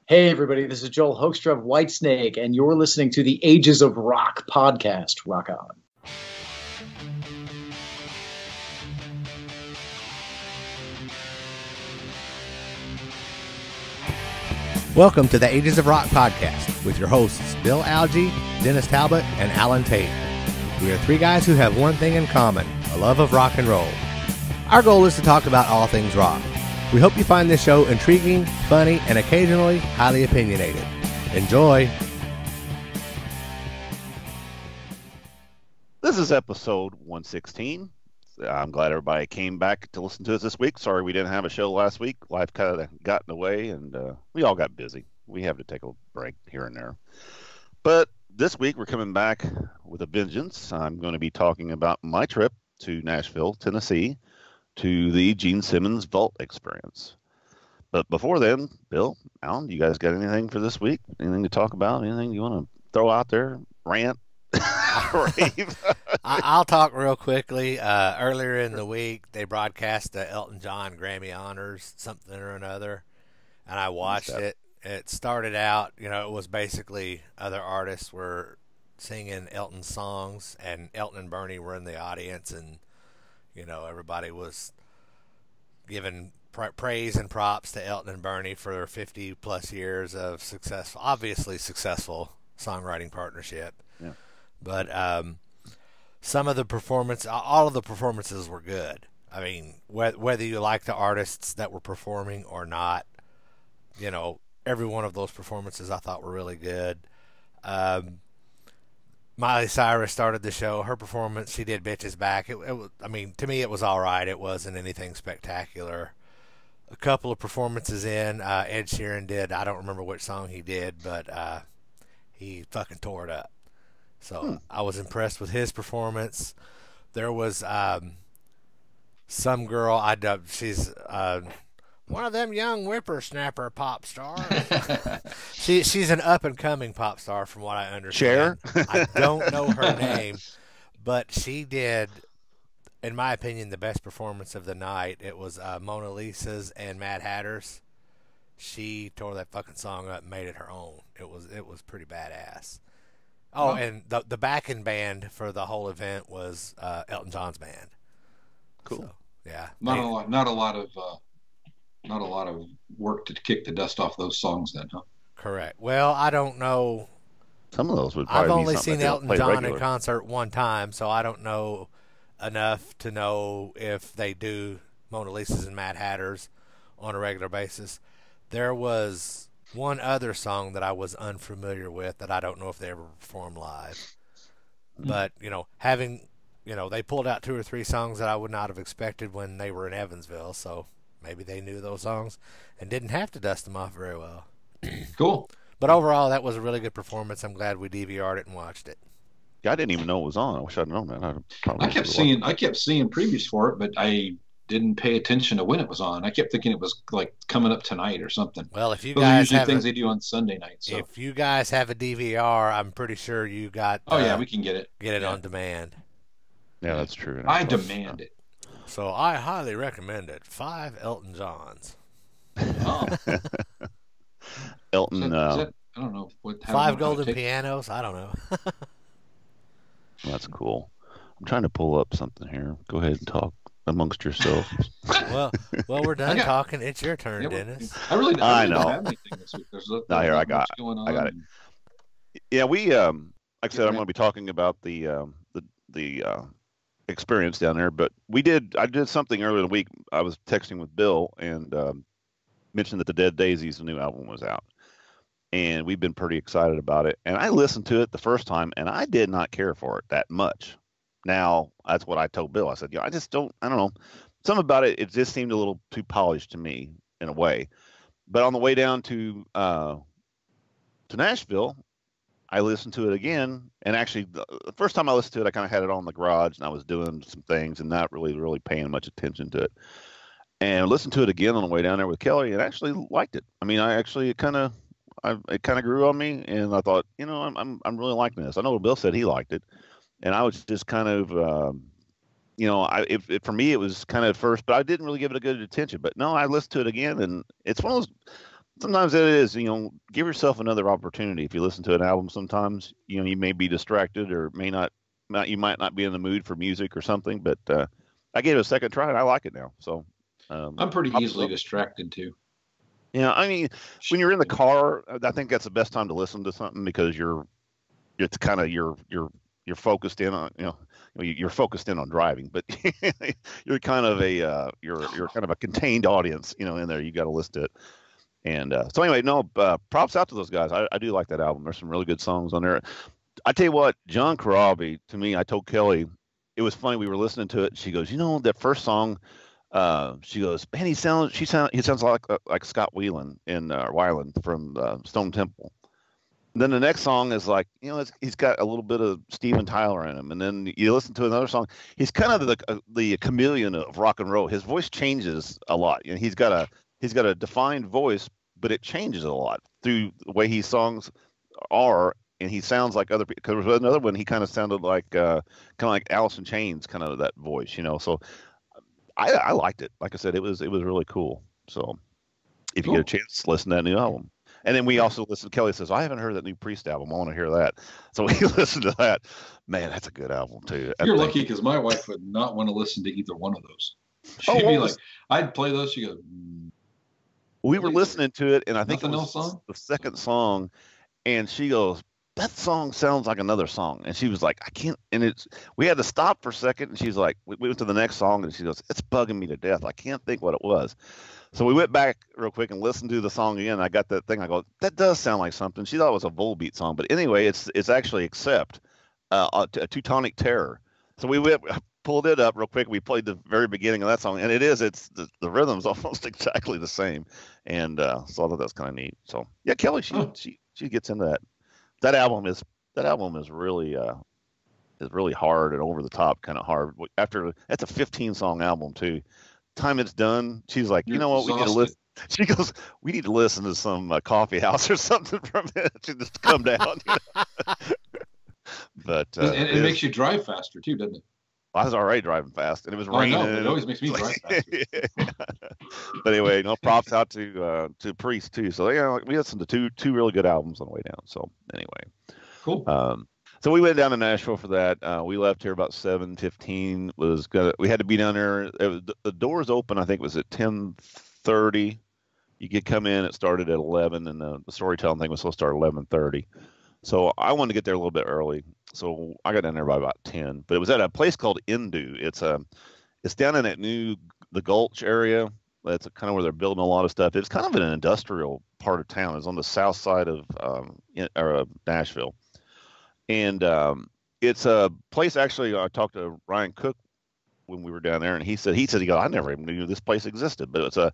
Hey, everybody, this is Joel Hoekstra of Whitesnake, and you're listening to the Ages of Rock podcast. Rock on. Welcome to the Ages of Rock podcast with your hosts, Bill Algie, Dennis Talbott, and Alan Tate. We are three guys who have one thing in common, a love of rock and roll. Our goal is to talk about all things rock. We hope you find this show intriguing, funny, and occasionally highly opinionated. Enjoy! This is episode 116. I'm glad everybody came back to listen to us this week. Sorry we didn't have a show last week. Life kind of got in the way, and we all got busy. We have to take a break here and there. But this week we're coming back with a vengeance. I'm going to be talking about my trip to Nashville, Tennessee, to the Gene Simmons Vault experience. But before then, Bill, Alan, you guys got anything for this week? Anything to talk about? Anything you want to throw out there? Rant? Rave? I'll talk real quickly. Earlier in the week, they broadcast the Elton John Grammy Honors, something or another, and I watched it. It started out, it was basically other artists were singing Elton's songs, and Elton and Bernie were in the audience, and everybody was giving praise and props to Elton and Bernie for their 50-plus years of obviously successful songwriting partnership. Yeah. But some of the all of the performances were good. I mean, whether you like the artists that were performing or not, every one of those performances I thought were really good. Miley Cyrus started the show. Her performance, she did Bitches Back. It was, to me, it was all right. It wasn't anything spectacular. A couple of performances in, Ed Sheeran did, I don't remember which song he did, but he fucking tore it up. So I was impressed with his performance. There was some girl, I dubbed, she's one of them young whippersnapper pop stars. She's an up-and-coming pop star from what I understand. Cher? I don't know her name, but she did, in my opinion, the best performance of the night. It was Mona Lisa's and Mad Hatter's. She tore that fucking song up and made it her own. It was pretty badass. Oh, and the backing band for the whole event was Elton John's band. Cool. So, yeah. Not a lot of work to kick the dust off those songs then, huh? Correct. Well, I don't know. Some of those would probably I've be only something seen that Elton play John regular. in concert one time, so I don't know enough to know if they do Mona Lisa's and Mad Hatter's on a regular basis. There was one other song that I was unfamiliar with that I don't know if they ever performed live. But, they pulled out 2 or 3 songs that I would not have expected when they were in Evansville, so maybe they knew those songs and didn't have to dust them off very well. Cool. But overall, that was a really good performance. I'm glad we DVR'd it and watched it. Yeah, I didn't even know it was on. I wish I'd known that. I kept seeing previews for it, but I didn't pay attention to when it was on. I kept thinking it was like coming up tonight or something. Well, if you Those are guys usually have things they do on Sunday night. So if you guys have a DVR, I'm pretty sure you got. oh yeah, we can get it. Get it on demand. Yeah, that's true. I demand it. So I highly recommend it. 5 Elton Johns. Oh, Elton. is that, I don't know what. 5 golden pianos. I don't know. That's cool. I'm trying to pull up something here. Go ahead and talk amongst yourselves. well, we're done talking. It's your turn, Yeah, Dennis. I really I don't know. have anything this week. There's No, here, I got much going on. I got it. Yeah, we like I said, I'm going to be talking about the experience down there. But I did something earlier in the week. I was texting with Bill and mentioned that the Dead Daisies new album was out, and we've been pretty excited about it. And I listened to it the first time, and I did not care for it that much. Now that's what I told Bill. I said, I don't know, something about it. It just seemed a little too polished to me in a way. But on the way down to Nashville, I listened to it again, and actually the first time I listened to it, I kind of had it on in the garage, and I was doing some things and not really paying much attention to it. And listened to it again on the way down there with Kelly, and actually liked it. I mean, it kind of grew on me, and I thought, I'm really liking this. I know Bill said he liked it, and I was just kind of, for me it was kind of first, but I didn't really give it a good attention. But no, I listened to it again, and it's one of those. sometimes it is, give yourself another opportunity. If you listen to an album, sometimes, you may be distracted or you might not be in the mood for music or something, but I gave it a second try and I like it now. So I'm pretty easily distracted too. Yeah, I mean, when you're in the car, I think that's the best time to listen to something because it's kind of you're focused in on you're focused in on driving, but you're kind of you're kind of a contained audience, in there. You got to listen to it. And so anyway, no, props out to those guys. I do like that album. There's some really good songs on there. I tell you what, John Corabi, to me, I told Kelly, it was funny. We were listening to it. She goes, that first song. She goes, man, he sounds like Scott Weiland from Stone Temple. And then the next song is like, he's got a little bit of Steven Tyler in him. And then you listen to another song. He's kind of the chameleon of rock and roll. His voice changes a lot. He's got a defined voice, but it changes a lot through the way his songs are. And he sounds like other people. Because there was another one, he kind of sounded like Alice in Chains, kind of that voice, So I liked it. Like I said, it was really cool. So if you get a chance, listen to that new album. And then we also listened. Kelly says, I haven't heard that new Priest album. I want to hear that. So we listened to that. Man, that's a good album too. You're lucky because my wife would not want to listen to either one of those. She'd be like, I'd play those. She goes, we were listening to it, and I think it was the second song, and she goes, that song sounds like another song. And she was like, I can't. And we had to stop for a second. And she's like, we went to the next song and she goes, it's bugging me to death. I can't think what it was. So we went back real quick and listened to the song again. I got that thing. I go, that does sound like something. She thought it was a Volbeat song. But anyway, it's actually Accept, a Teutonic Terror. So we pulled it up real quick. We played the very beginning of that song. And it's the rhythm's almost exactly the same. And so I thought that's kind of neat. So yeah, Kelly, she gets into that. That album is really hard and over the top, kind of hard. That's a 15-song album too. Time it's done, she's like, you know what, we need to listen. She goes, we need to listen to some coffee house or something from it to just come down. But it makes you drive faster too, doesn't it? I was all right driving fast, and it was raining. I know, it always makes me drive faster. But anyway, props out to Priest too. So yeah, we listened to two really good albums on the way down. So anyway, cool. So we went down to Nashville for that. We left here about 7:15. We had to be down there. The doors open. I think it was at 10:30. You could come in. It started at 11, and the storytelling thing was supposed to start at 11:30. So I wanted to get there a little bit early. So I got down there by about 10, but it was at a place called Indu. It's down in the Gulch area. That's kind of where they're building a lot of stuff. It's kind of an industrial part of town. It's on the south side of Nashville. And it's a place, actually, I talked to Ryan Cook when we were down there, and he said, I never even knew this place existed, but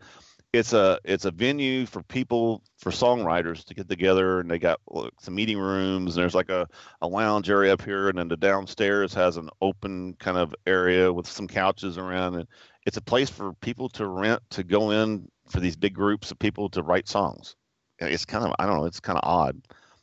it's a venue for songwriters to get together, and they got some meeting rooms, and there's like a lounge area up here, and then the downstairs has an open kind of area with some couches around, and it's a place for people to rent to go in for these big groups of people to write songs. It's kind of, I don't know, it's kind of odd.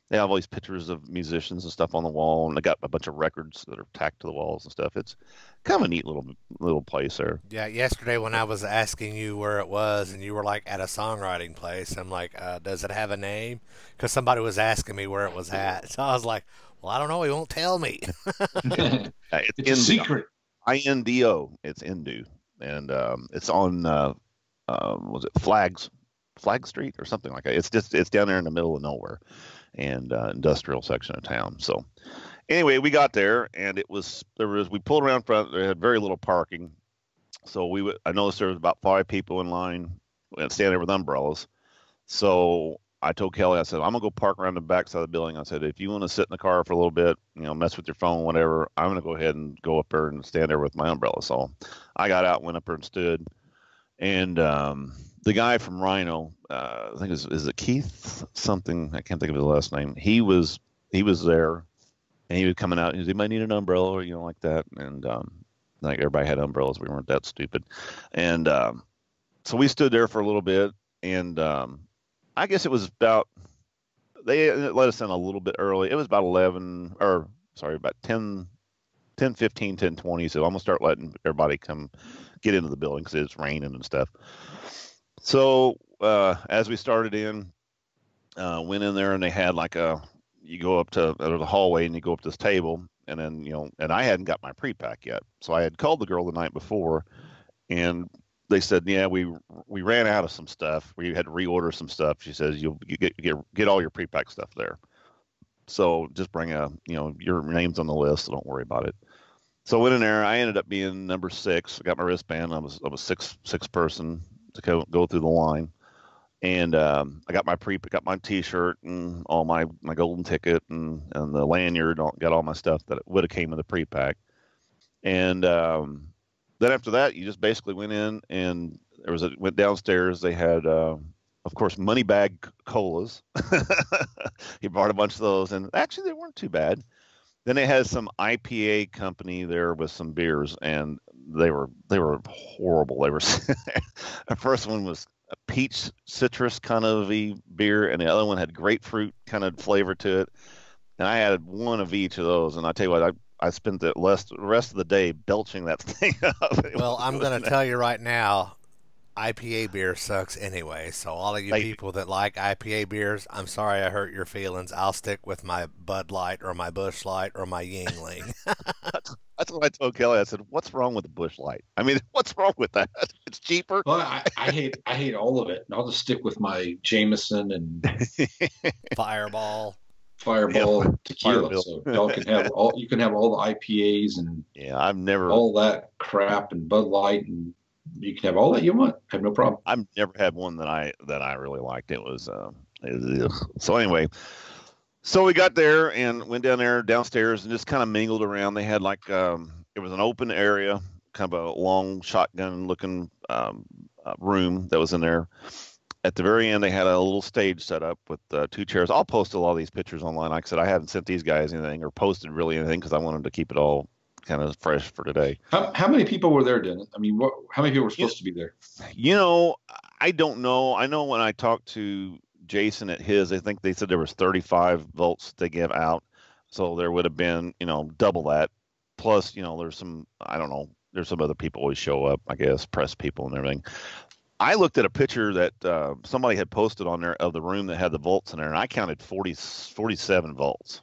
They have all these pictures of musicians and stuff on the wall, and they got a bunch of records that are tacked to the walls and stuff. It's kind of a neat little place there. Yeah, yesterday when I was asking you where it was, and you were like at a songwriting place, I'm like, does it have a name? Because somebody was asking me where it was at. So I was like, well, I don't know. He won't tell me. It's a secret. INDO. It's Indu, and it's on was it Flag Street or something like that. It's down there in the middle of nowhere. And industrial section of town. So anyway, we got there, and we pulled around front. They had very little parking, so I noticed there was about 5 people in line and standing there with umbrellas. So I told Kelly, I said, I'm gonna go park around the back side of the building. I said, if you want to sit in the car for a little bit, mess with your phone, whatever, I'm gonna go ahead and go up there and stand there with my umbrella. So I got out, went up there and stood, and the guy from Rhino, I think is it Keith something? I can't think of his last name. He was there, and he was coming out. He said, "Anybody need an umbrella?" or like that. And like everybody had umbrellas. We weren't that stupid. And so we stood there for a little bit, and I guess it was about, they let us in a little bit early. It was about about 10:15, 10:20. So I'm gonna start letting everybody come get into the building because it's raining and stuff. So as we started in, went in there and they had like you go up to the hallway and you go up to this table and then, and I hadn't got my pre-pack yet. So I had called the girl the night before and they said, yeah, we ran out of some stuff. We had to reorder some stuff. She says, you get all your pre-pack stuff there. So just bring your name's on the list. So don't worry about it. So I went in there. I ended up being number 6. I got my wristband. I was six person to go through the line. And I got my got my T-shirt and all my golden ticket and the lanyard. Got all my stuff that would have came in the pre-pack. And then after that, you just basically went in and went downstairs. They had, of course, money bag colas. He brought a bunch of those, and actually they weren't too bad. Then they had some IPA company there with some beers, and they were horrible. They were the first one was a peach citrus kind of beer, and the other one had grapefruit kind of flavor to it. And I had one of each of those, and I tell you what, I spent the rest of the day belching that thing up. Well, I'm going to tell you right now, IPA beer sucks anyway. So all of you people that like IPA beers, I'm sorry I hurt your feelings. I'll stick with my Bud Light or my Busch Light or my Yingling. That's what I told Kelly. I said, "What's wrong with the Busch Light? I mean, what's wrong with that? It's cheaper." Well, I hate all of it. And I'll just stick with my Jameson and Fireball. And tequila. So y'all can have all the IPAs and I've never all that crap and Bud Light, and you can have all that you want. I have no problem. I've never had one that I really liked. It was so anyway. So we got there and went downstairs and just kind of mingled around. They had like it was an open area, kind of a long shotgun looking room that was in there. At the very end, they had a little stage set up with 2 chairs. I'll post a lot of these pictures online. Like I said, I haven't sent these guys anything or posted really anything because I wanted to keep it all kind of fresh for today. How many people were there, Dennis? I mean, how many people were supposed to be there? I don't know. I know when I talked to Jason at his, I think they said there was 35 volts they give out. So there would have been, double that. Plus, there's some, I don't know, there's some other people always show up, I guess, press people and everything. I looked at a picture that somebody had posted on there of the room that had the volts in there, and I counted 47 volts.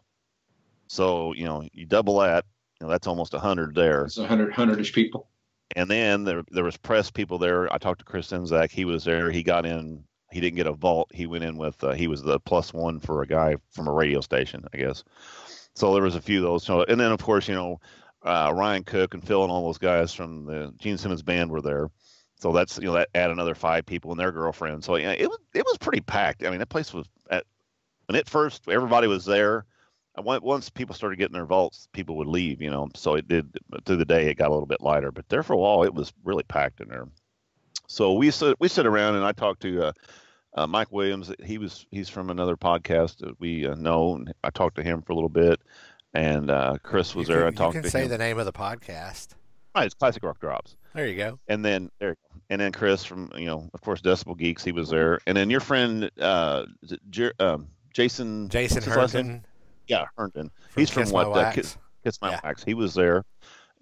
So, you double that, that's almost 100 there. It's 100-ish people. And then there was press people there. I talked to Chris Enzak. He was there. He got in. He didn't get a vault. He went in with, he was the +1 for a guy from a radio station, I guess. So there was a few of those. So, and then, of course, Ryan Cook and Phil and all those guys from the Gene Simmons band were there. So that's, that add another 5 people and their girlfriends. So it was pretty packed. I mean, that place was when it first, everybody was there. Once people started getting their vaults, people would leave, so it did through the day. It got a little bit lighter, but there for a while, it was really packed in there. So we sit around and I talked to Mike Williams. He's from another podcast that we know. And I talked to him for a little bit, and Chris was there. I talked to him. You can say the name of the podcast. Right, it's Classic Rock Drops. There you go. And then Chris from of course Decibel Geeks, he was there. And then your friend Jason Herndon. Yeah, Herndon. He's from Kiss My Wax. He was there,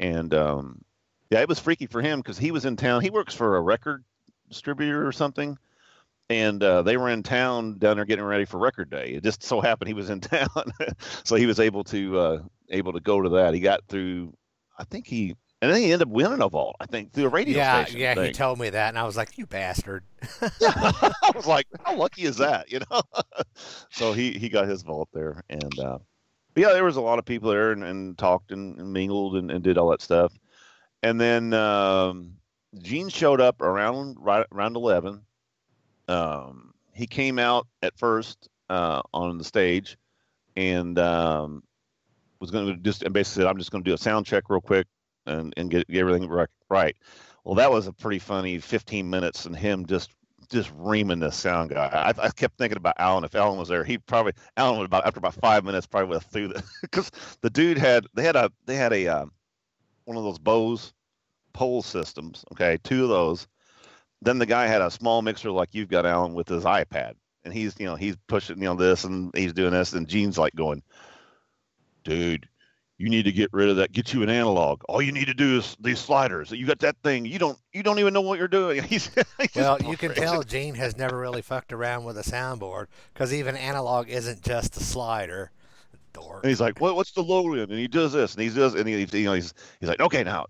and it was freaky for him because he was in town. He works for a record distributor or something, and they were in town down there getting ready for record day. It just so happened he was in town, so he was able to go to that. He got through, and then he ended up winning a vault, I think, through a radio station. Yeah, he told me that, and I was like, you bastard. I was like, how lucky is that, So he got his vault there. And, there was a lot of people there and talked and mingled and did all that stuff. And then Gene showed up around 11. He came out at first on the stage and was going to basically said, I'm just going to do a sound check real quick and get everything right. Well, that was a pretty funny 15 minutes and him just reaming this sound guy. I kept thinking about Alan. If Alan was there, Alan would after about 5 minutes probably would have threw the because the dude they had a one of those Bose pole systems. Okay, 2 of those. Then the guy had a small mixer like you've got, Alan, with his iPad, and he's pushing this and he's doing this, and Gene's like going, dude, you need to get rid of that. Get you an analog. All you need to do is these sliders. You got that thing. You don't even know what you're doing. Well, you can tell Gene has never really fucked around with a soundboard because even analog isn't just a slider. And he's like, what's the low end? And he does this, and he does, and he's like, okay, now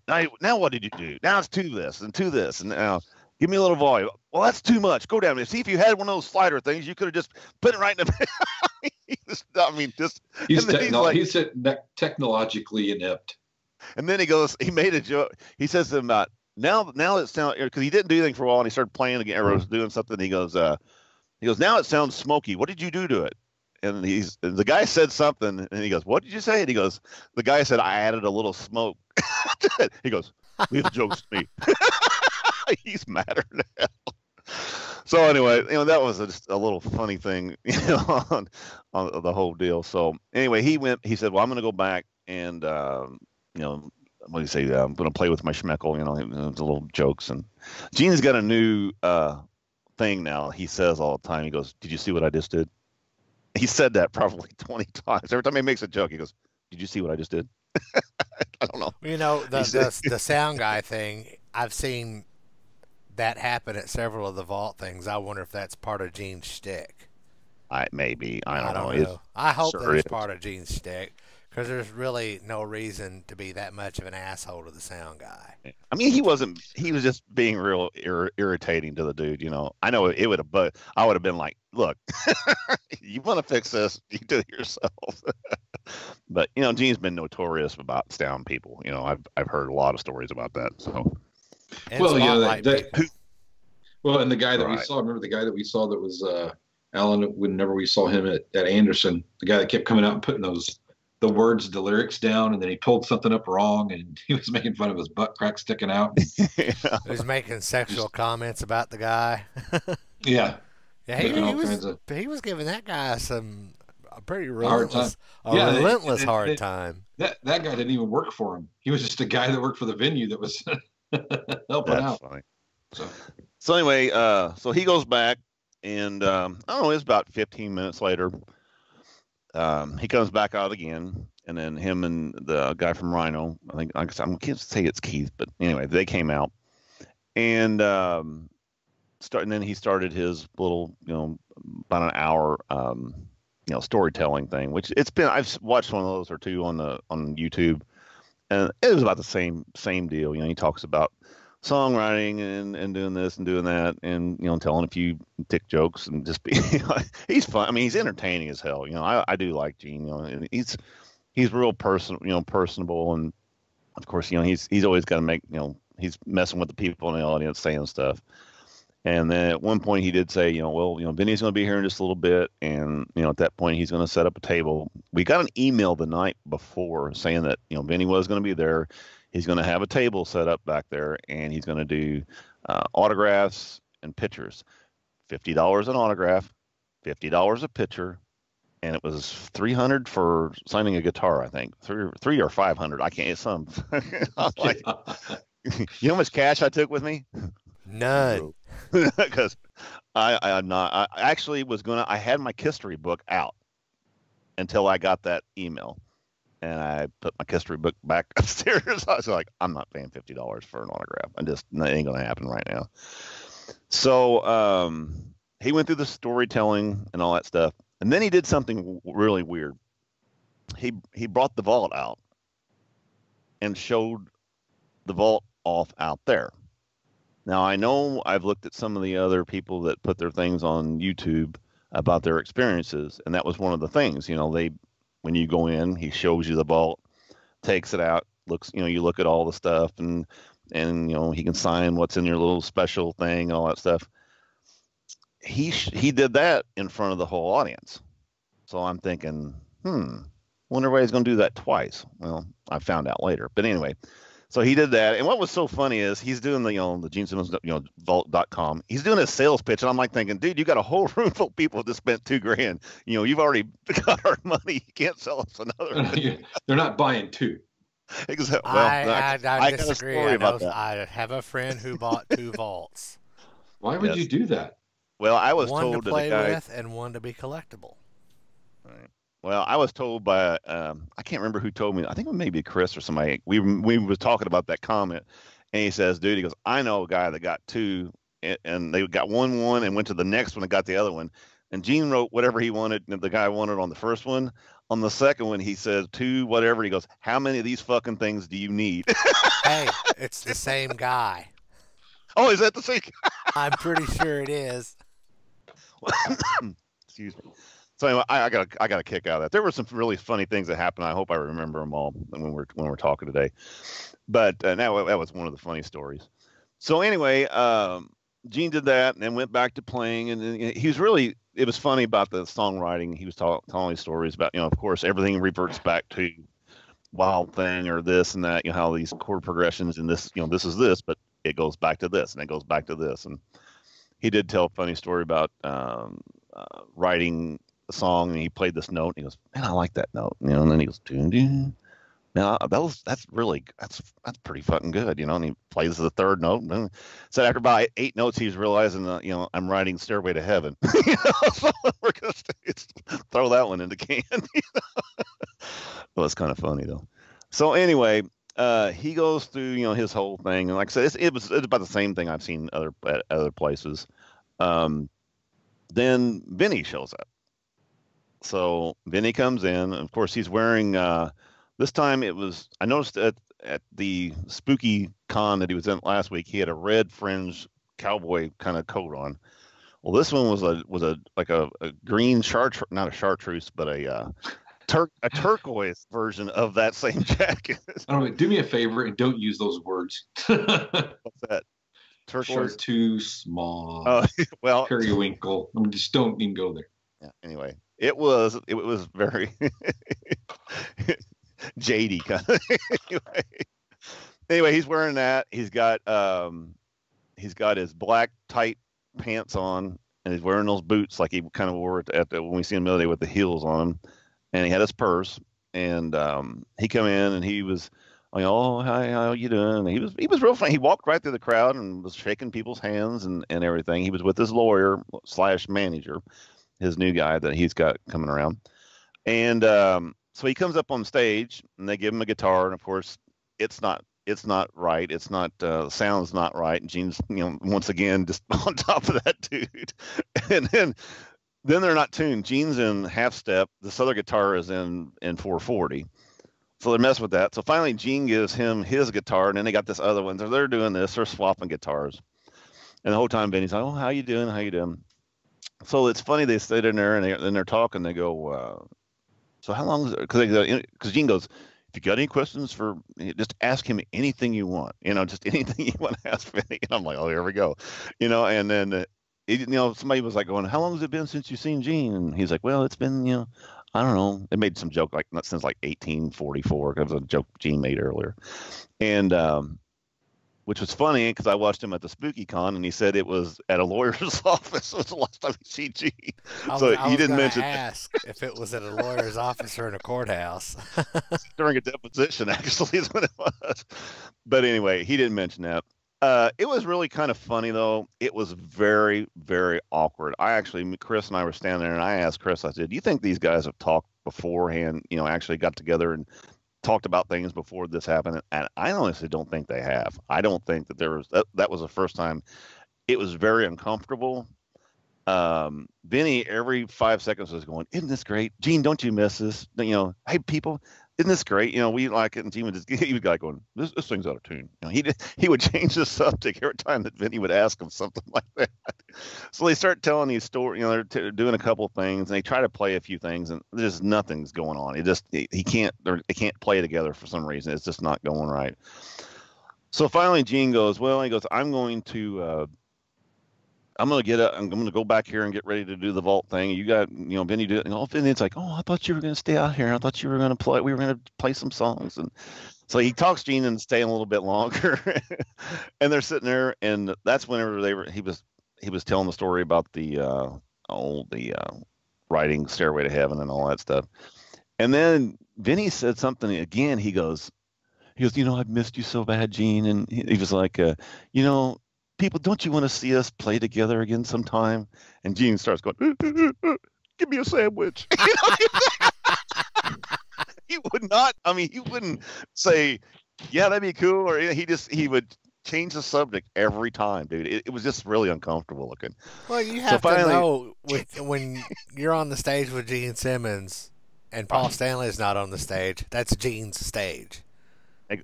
what did you do? Now it's to this, and now give me a little volume. Well, that's too much. Go down. See, if you had one of those slider things, you could have just put it right in the. He's technologically inept. And then he made a joke. He says to him about now it sounds, because he didn't do anything for a while, and he started playing again, or was doing something. He goes, now it sounds smoky. What did you do to it? And the guy said something, and he goes, what did you say? And he goes, the guy said, I added a little smoke. He goes, leave the jokes to me. He's madder now. So anyway, that was just a little funny thing, on the whole deal. So anyway, he said, well, I'm going to go back and, what do you say? I'm going to play with my schmeckle, the little jokes. And Gene's got a new thing now. He says all the time, he goes, did you see what I just did? He said that probably 20 times. Every time he makes a joke, he goes, did you see what I just did? I don't know. The sound guy thing, I've seen that happen at several of the vault things. I wonder if that's part of Gene's shtick. Maybe. I don't know. I hope that's part of Gene's shtick, because there's really no reason to be that much of an asshole to the sound guy. I mean, he was just being real irritating to the dude, I know it would have, but I would have been like, look, you want to fix this, you do it yourself. But, Gene's been notorious about sound people. I've heard a lot of stories about that. So, and the guy that we saw, remember the guy that we saw that was Alan, whenever we saw him at Anderson, the guy that kept coming out and putting the lyrics down, and then he pulled something up wrong, and he was making fun of his butt crack sticking out. He was making sexual comments about the guy. Yeah. Yeah, he was giving that guy a pretty relentless hard time. That guy didn't even work for him. He was just a guy that worked for the venue that was helping out. Funny. So anyway, so he goes back, and I don't know, it's about 15 minutes later. He comes back out again, and then him and the guy from Rhino, I can't say it's Keith, but anyway, they came out, and then he started his little, about an hour, storytelling thing, which I've watched one of those or two on YouTube, and it was about the same deal. He talks about songwriting and doing this and doing that, and telling a few dick jokes, and just be he's fun. I mean, he's entertaining as hell. I do like Gene. And he's real personable, and of course, he's always got to make, he's messing with the people in the audience, saying stuff. And then at one point he did say, Vinny's going to be here in just a little bit. And, at that point he's going to set up a table. We got an email the night before saying that, Vinny was going to be there. He's going to have a table set up back there, and he's going to do autographs and pictures. $50 an autograph, $50 a picture. And it was $300 for signing a guitar, I think. Three or $500. I can't, some. Like, you know how much cash I took with me? None. Because I'm not. I actually was I had my history book out until I got that email, and I put my history book back upstairs. I was like, I'm not paying $50 for an autograph. It ain't gonna happen right now. So he went through the storytelling and all that stuff, and then he did something really weird. He brought the vault out and showed the vault off out there. Now, I know I've looked at some of the other people that put their things on YouTube about their experiences, and that was one of the things. When you go in, he shows you the vault, takes it out, looks, you look at all the stuff, and he can sign what's in your little special thing, all that stuff. He did that in front of the whole audience. So I'm thinking, wonder why he's going to do that twice. Well, I found out later. But anyway. So he did that, and what was so funny is he's doing the Gene Simmons vault.com. He's doing a sales pitch, and I'm like thinking, dude, you got a whole room full of people that spent $2,000. You've already got our money. You can't sell us another. They're not buying two. Exactly. Well, I disagree. I have a friend who bought 2 vaults. Why would you do that? Well, I was one told to play that the guy, with and one to be collectible. right. Well, I was told by I can't remember who told me. I think it may be Chris or somebody. We was talking about that comment, and he says, "Dude," he goes, "I know a guy that got two, and they got one and went to the next one and got the other one." And Gene wrote whatever he wanted, and the guy wanted on the first one. On the second one, he says two whatever. He goes, "How many of these fucking things do you need?" Hey, it's the same guy. Oh, is that the same? I'm pretty sure it is. Excuse me. So anyway, I got a kick out of that. There were some really funny things that happened. I hope I remember them all when we're talking today. But that was one of the funny stories. So anyway, Gene did that and then went back to playing. And he was really, it was funny about the songwriting. He was telling these stories about, of course, everything reverts back to Wild Thing or this and that, how these chord progressions and this, this is this, but it goes back to this and it goes back to this. And he did tell a funny story about writing a song, and he played this note. And he goes, "Man, I like that note," and then he goes, "Doo doo." Now that's pretty fucking good, And he plays the third note. And so after about 8 notes, he's realizing that I'm writing "Stairway to Heaven." So we're gonna throw that one in the can. Well, it's kind of funny though. So anyway, he goes through his whole thing, and like I said, it's about the same thing I've seen at other places. Then Vinnie shows up. So Vinnie comes in, and of course he's wearing. This time I noticed at the spooky con that he was in last week, he had a red fringe cowboy kind of coat on. Well, this one was a green not a chartreuse, but a turquoise version of that same jacket. I don't know. Do me a favor and don't use those words. What's that? Turquoise? Chartreuse, mauve. Oh, well, periwinkle. I mean, just don't even go there. Yeah. Anyway, it was very jady kind of. Anyway, he's wearing that. He's got his black tight pants on, and he's wearing those boots like he kind of wore when we see him the other day with the heels on him. And he had his purse, and he come in, and he was, "Oh, hi, how you doing?" And he was real funny. He walked right through the crowd and was shaking people's hands and everything. He was with his lawyer / manager, his new guy that he's got coming around. And so he comes up on stage, and they give him a guitar, and of course, it's not right. It's not the sound's not right. And Gene's once again just on top of that dude, and then they're not tuned. Gene's in half step. This other guitar is in 440. So they mess with that. So finally, Gene gives him his guitar, and then they got this other one. So they're doing this. They're swapping guitars. And the whole time, Benny's like, "Oh, how you doing? How you doing?" So it's funny. They sit in there, and they're talking. They go, "So how long is it?" Because Gene goes, "If you got any questions just ask him anything you want. Just anything you want to ask Benny." And I'm like, "Oh, here we go." And then somebody was like going, "How long has it been since you've seen Gene?" And he's like, "Well, it's been, I don't know." It made some joke like not since like 1844. That was a joke Gene made earlier, and which was funny because I watched him at the Spooky Con, and he said it was at a lawyer's office. It was the last time he see Gene. So he didn't mention. Ask if it was at a lawyer's office or in a courthouse. During a deposition, actually, is when it was. But anyway, he didn't mention that. It was really kind of funny, though. It was very, very awkward. Chris and I were standing there, and I asked Chris, I said, "Do you think these guys have talked beforehand, actually got together and talked about things before this happened?" And I honestly don't think they have. I don't think that that was the first time. It was very uncomfortable. Vinny, every 5 seconds was going, "Isn't this great? Gene, don't you miss this? Hey, people, isn't this great? We like it." And Gene he was like going, this thing's out of tune. He would change the subject every time that Vinny would ask him something like that. So they start telling these stories. They're doing a couple of things, and they try to play a few things, and there's nothing's going on. They can't play together for some reason. It's just not going right. So finally, Gene goes, "Well," he goes, I'm going to get up. I'm going to go back here and get ready to do the vault thing. You got, Vinny do it." And Vinny's like, "Oh, I thought you were going to stay out here. I thought you were going to play. We were going to play some songs." And so he talks Gene into staying a little bit longer. And they're sitting there, and that's whenever he was telling the story about the writing "Stairway to Heaven" and all that stuff. And then Vinny said something again. He goes, "I've missed you so bad, Gene." And he was like, "People, don't you want to see us play together again sometime?" And Gene starts going, "Give me a sandwich." would not. I mean, he wouldn't say, "Yeah, that'd be cool," or he would change the subject every time, dude. It was just really uncomfortable looking. Well, you So have to finally, know when you're on the stage with Gene Simmons and Paul Stanley is not on the stage. That's Gene's stage.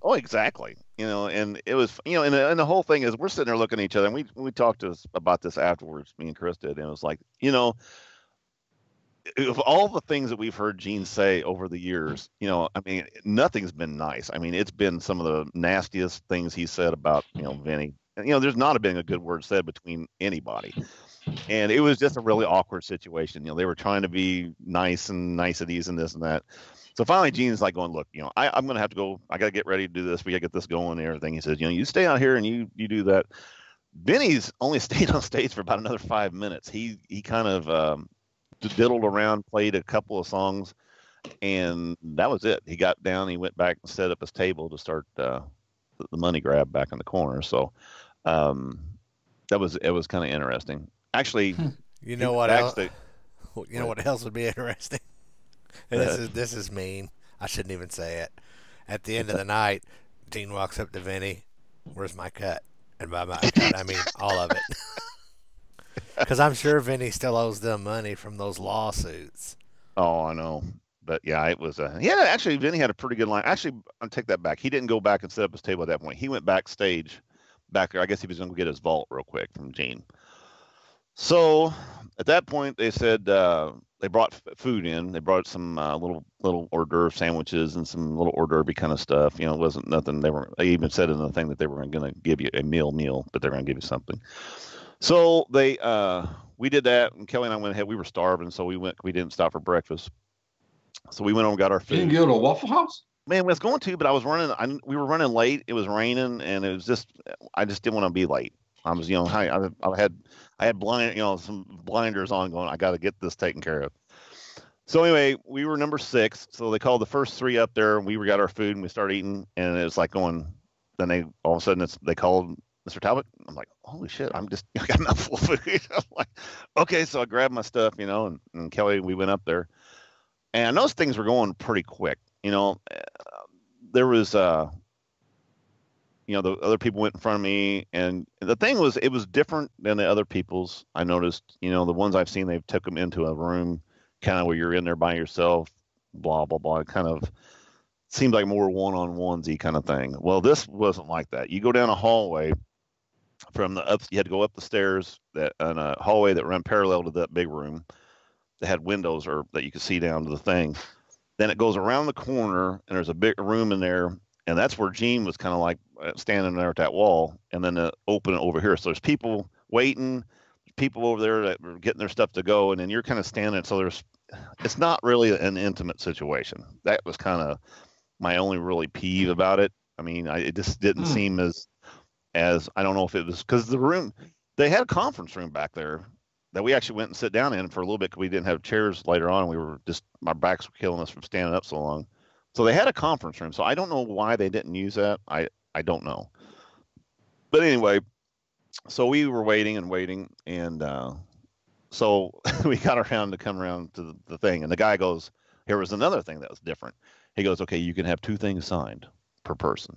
oh, exactly. And it was, and the whole thing is we're sitting there looking at each other, and we talked about this afterwards. Me and Chris did, and it was like, of all the things that we've heard Gene say over the years, I mean, nothing's been nice. I mean, it's been some of the nastiest things he said about, Vinny. And, there's not been a good word said between anybody. And it was just a really awkward situation. They were trying to be nice and niceties and this and that. So finally, Gene's like going, look, I'm going to have to go. I got to get ready to do this. We got to get this going and everything. He says, you stay out here and you do that. Vinny's only stayed on stage for about another 5 minutes. He kind of diddled around, played a couple of songs, and that was it. He got down, he went back and set up his table to start the money grab back in the corner. So it was kind of interesting. Actually, you know what else? You know what else would be interesting? This is mean. I shouldn't even say it. At the end of the night, Gene walks up to Vinny. Where's my cut? And by my cut, I mean all of it. Because I'm sure Vinny still owes them money from those lawsuits. Oh, I know. But yeah, it was actually Vinny had a pretty good line. Actually, I'll take that back. He didn't go back and set up his table at that point. He went backstage back there. I guess he was going to get his vault real quick from Gene. So at that point, they said they brought food in. They brought some little hors d'oeuvre sandwiches and some little hors d'oeuvre kind of stuff. It wasn't nothing. They even said in the thing that they were going to give you a meal, but they were going to give you something. So we did that, and Kelly and I went ahead. We were starving, so we didn't stop for breakfast. So we went on and got our food. You didn't go to a Waffle House? Man, we was going to, but I was running. We were running late. It was raining, and it was just I just didn't want to be late. I was, I had some blinders on, going, I got to get this taken care of. So anyway, we were number 6. So they called the first 3 up there, and we got our food, and we started eating, and it was like going. Then they all of a sudden they called Mr. Talbott. I'm like, holy shit, I got enough full food. I'm like, okay, so I grabbed my stuff, and Kelly, we went up there, and those things were going pretty quick. There was the other people went in front of me, and the thing was, it was different than the other people's. I noticed, the ones I've seen, they've took them into a room, kind of where you're in there by yourself, blah blah blah. It kind of seemed like more one-on-onesy kind of thing. Well, this wasn't like that. You go down a hallway you had to go up the stairs in a hallway that ran parallel to that big room that had windows or that you could see down to the thing. Then it goes around the corner, and there's a big room in there, and that's where Gene was kind of like standing there at that wall, and then open it over here. So there's people waiting, people over there that were getting their stuff to go, and then you're kind of standing. So it's not really an intimate situation. That was kind of my only really peeve about it. I mean, it just didn't seem as I don't know if it was because they had a conference room back there that we actually went and sit down in for a little bit because we didn't have chairs later on. We were my backs were killing us from standing up so long. So they had a conference room. So I don't know why they didn't use that. I don't know. But anyway, so we were waiting, and so we got around to come around to the thing, and the guy goes, here was another thing that was different. He goes, okay, you can have 2 things signed per person.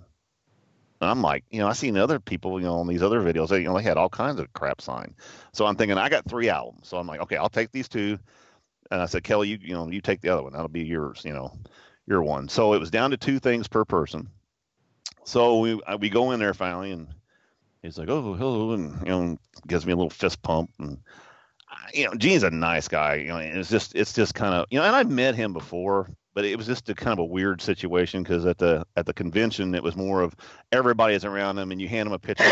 And I'm like, I seen other people, on these other videos, they had all kinds of crap signed. So I'm thinking, I got 3 albums. So I'm like, okay, I'll take these 2. And I said, Kelly, you take the other one. That'll be yours, your one. So it was down to 2 things per person. So we go in there finally, and he's like, oh, hello, and, gives me a little fist pump. And, Gene's a nice guy, and it's just kind of, and I've met him before, but it was just a kind of a weird situation because at the convention, it was more of everybody is around him, and you hand him a picture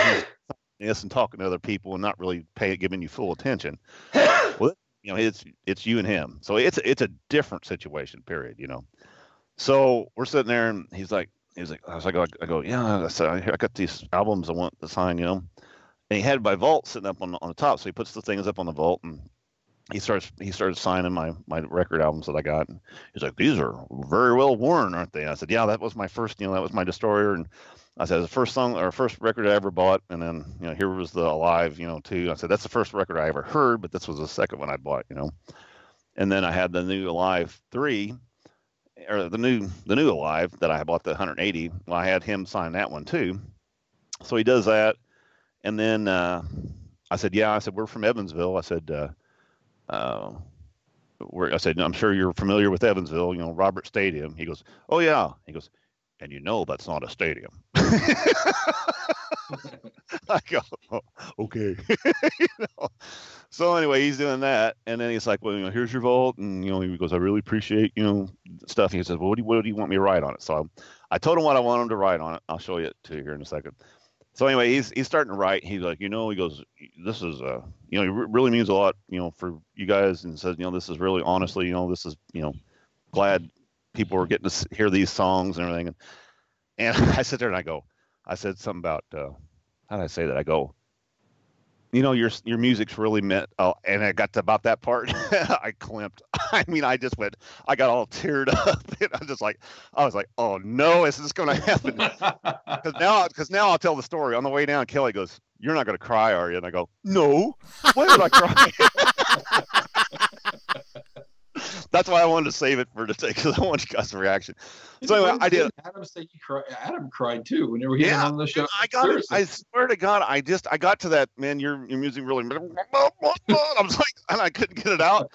and talking to other people and not really giving you full attention. Well, it's you and him. So it's a different situation, period, So we're sitting there, and he's like, I go, yeah, I got these albums I want to sign, And he had my vault sitting up on the top, so he puts the things up on the vault, and he started signing my record albums that I got. And he's like, these are very well worn, aren't they? And I said, yeah, that was my first, that was my Destroyer. And I said, the first song or first record I ever bought. And then, here was the Alive, 2. I said, that's the first record I ever heard, but this was the second one I bought, And then I had the new Alive 3. or the new Alive that I bought, the 180. Well, I had him sign that one too. So he does that, and then I said, yeah. I said, we're from Evansville. I said, I said, I'm sure you're familiar with Evansville, Robert Stadium. He goes, oh yeah. He goes, and that's not a stadium. I go, oh, okay. So anyway, he's doing that, and then he's like, well, here's your vault, and he goes, I really appreciate stuff. And he says, well, what do you want me to write on it? So I told him what I want him to write on it. I'll show you to you here in a second. So anyway, he's starting to write. He's like, he goes, this is it really means a lot, for you guys, and says, this is really, honestly, this is, glad people are getting to hear these songs and everything. And I sit there and I said something about, how did I say that? I go, your music's really meant. Oh, and I got to about that part, I klimped. I mean, I got all teared up. And I was like, oh no, is this going to happen? Because now I'll tell the story. On the way down, Kelly goes, you're not going to cry, are you? And I go, no. Why would I cry? That's why I wanted to save it for today, because I want you guys' reaction. So anyway, I did. Adam said he cried. Adam cried too whenever he went on the show. I got it. I swear to God, I got to that, man. Your music really. I was like, and I couldn't get it out.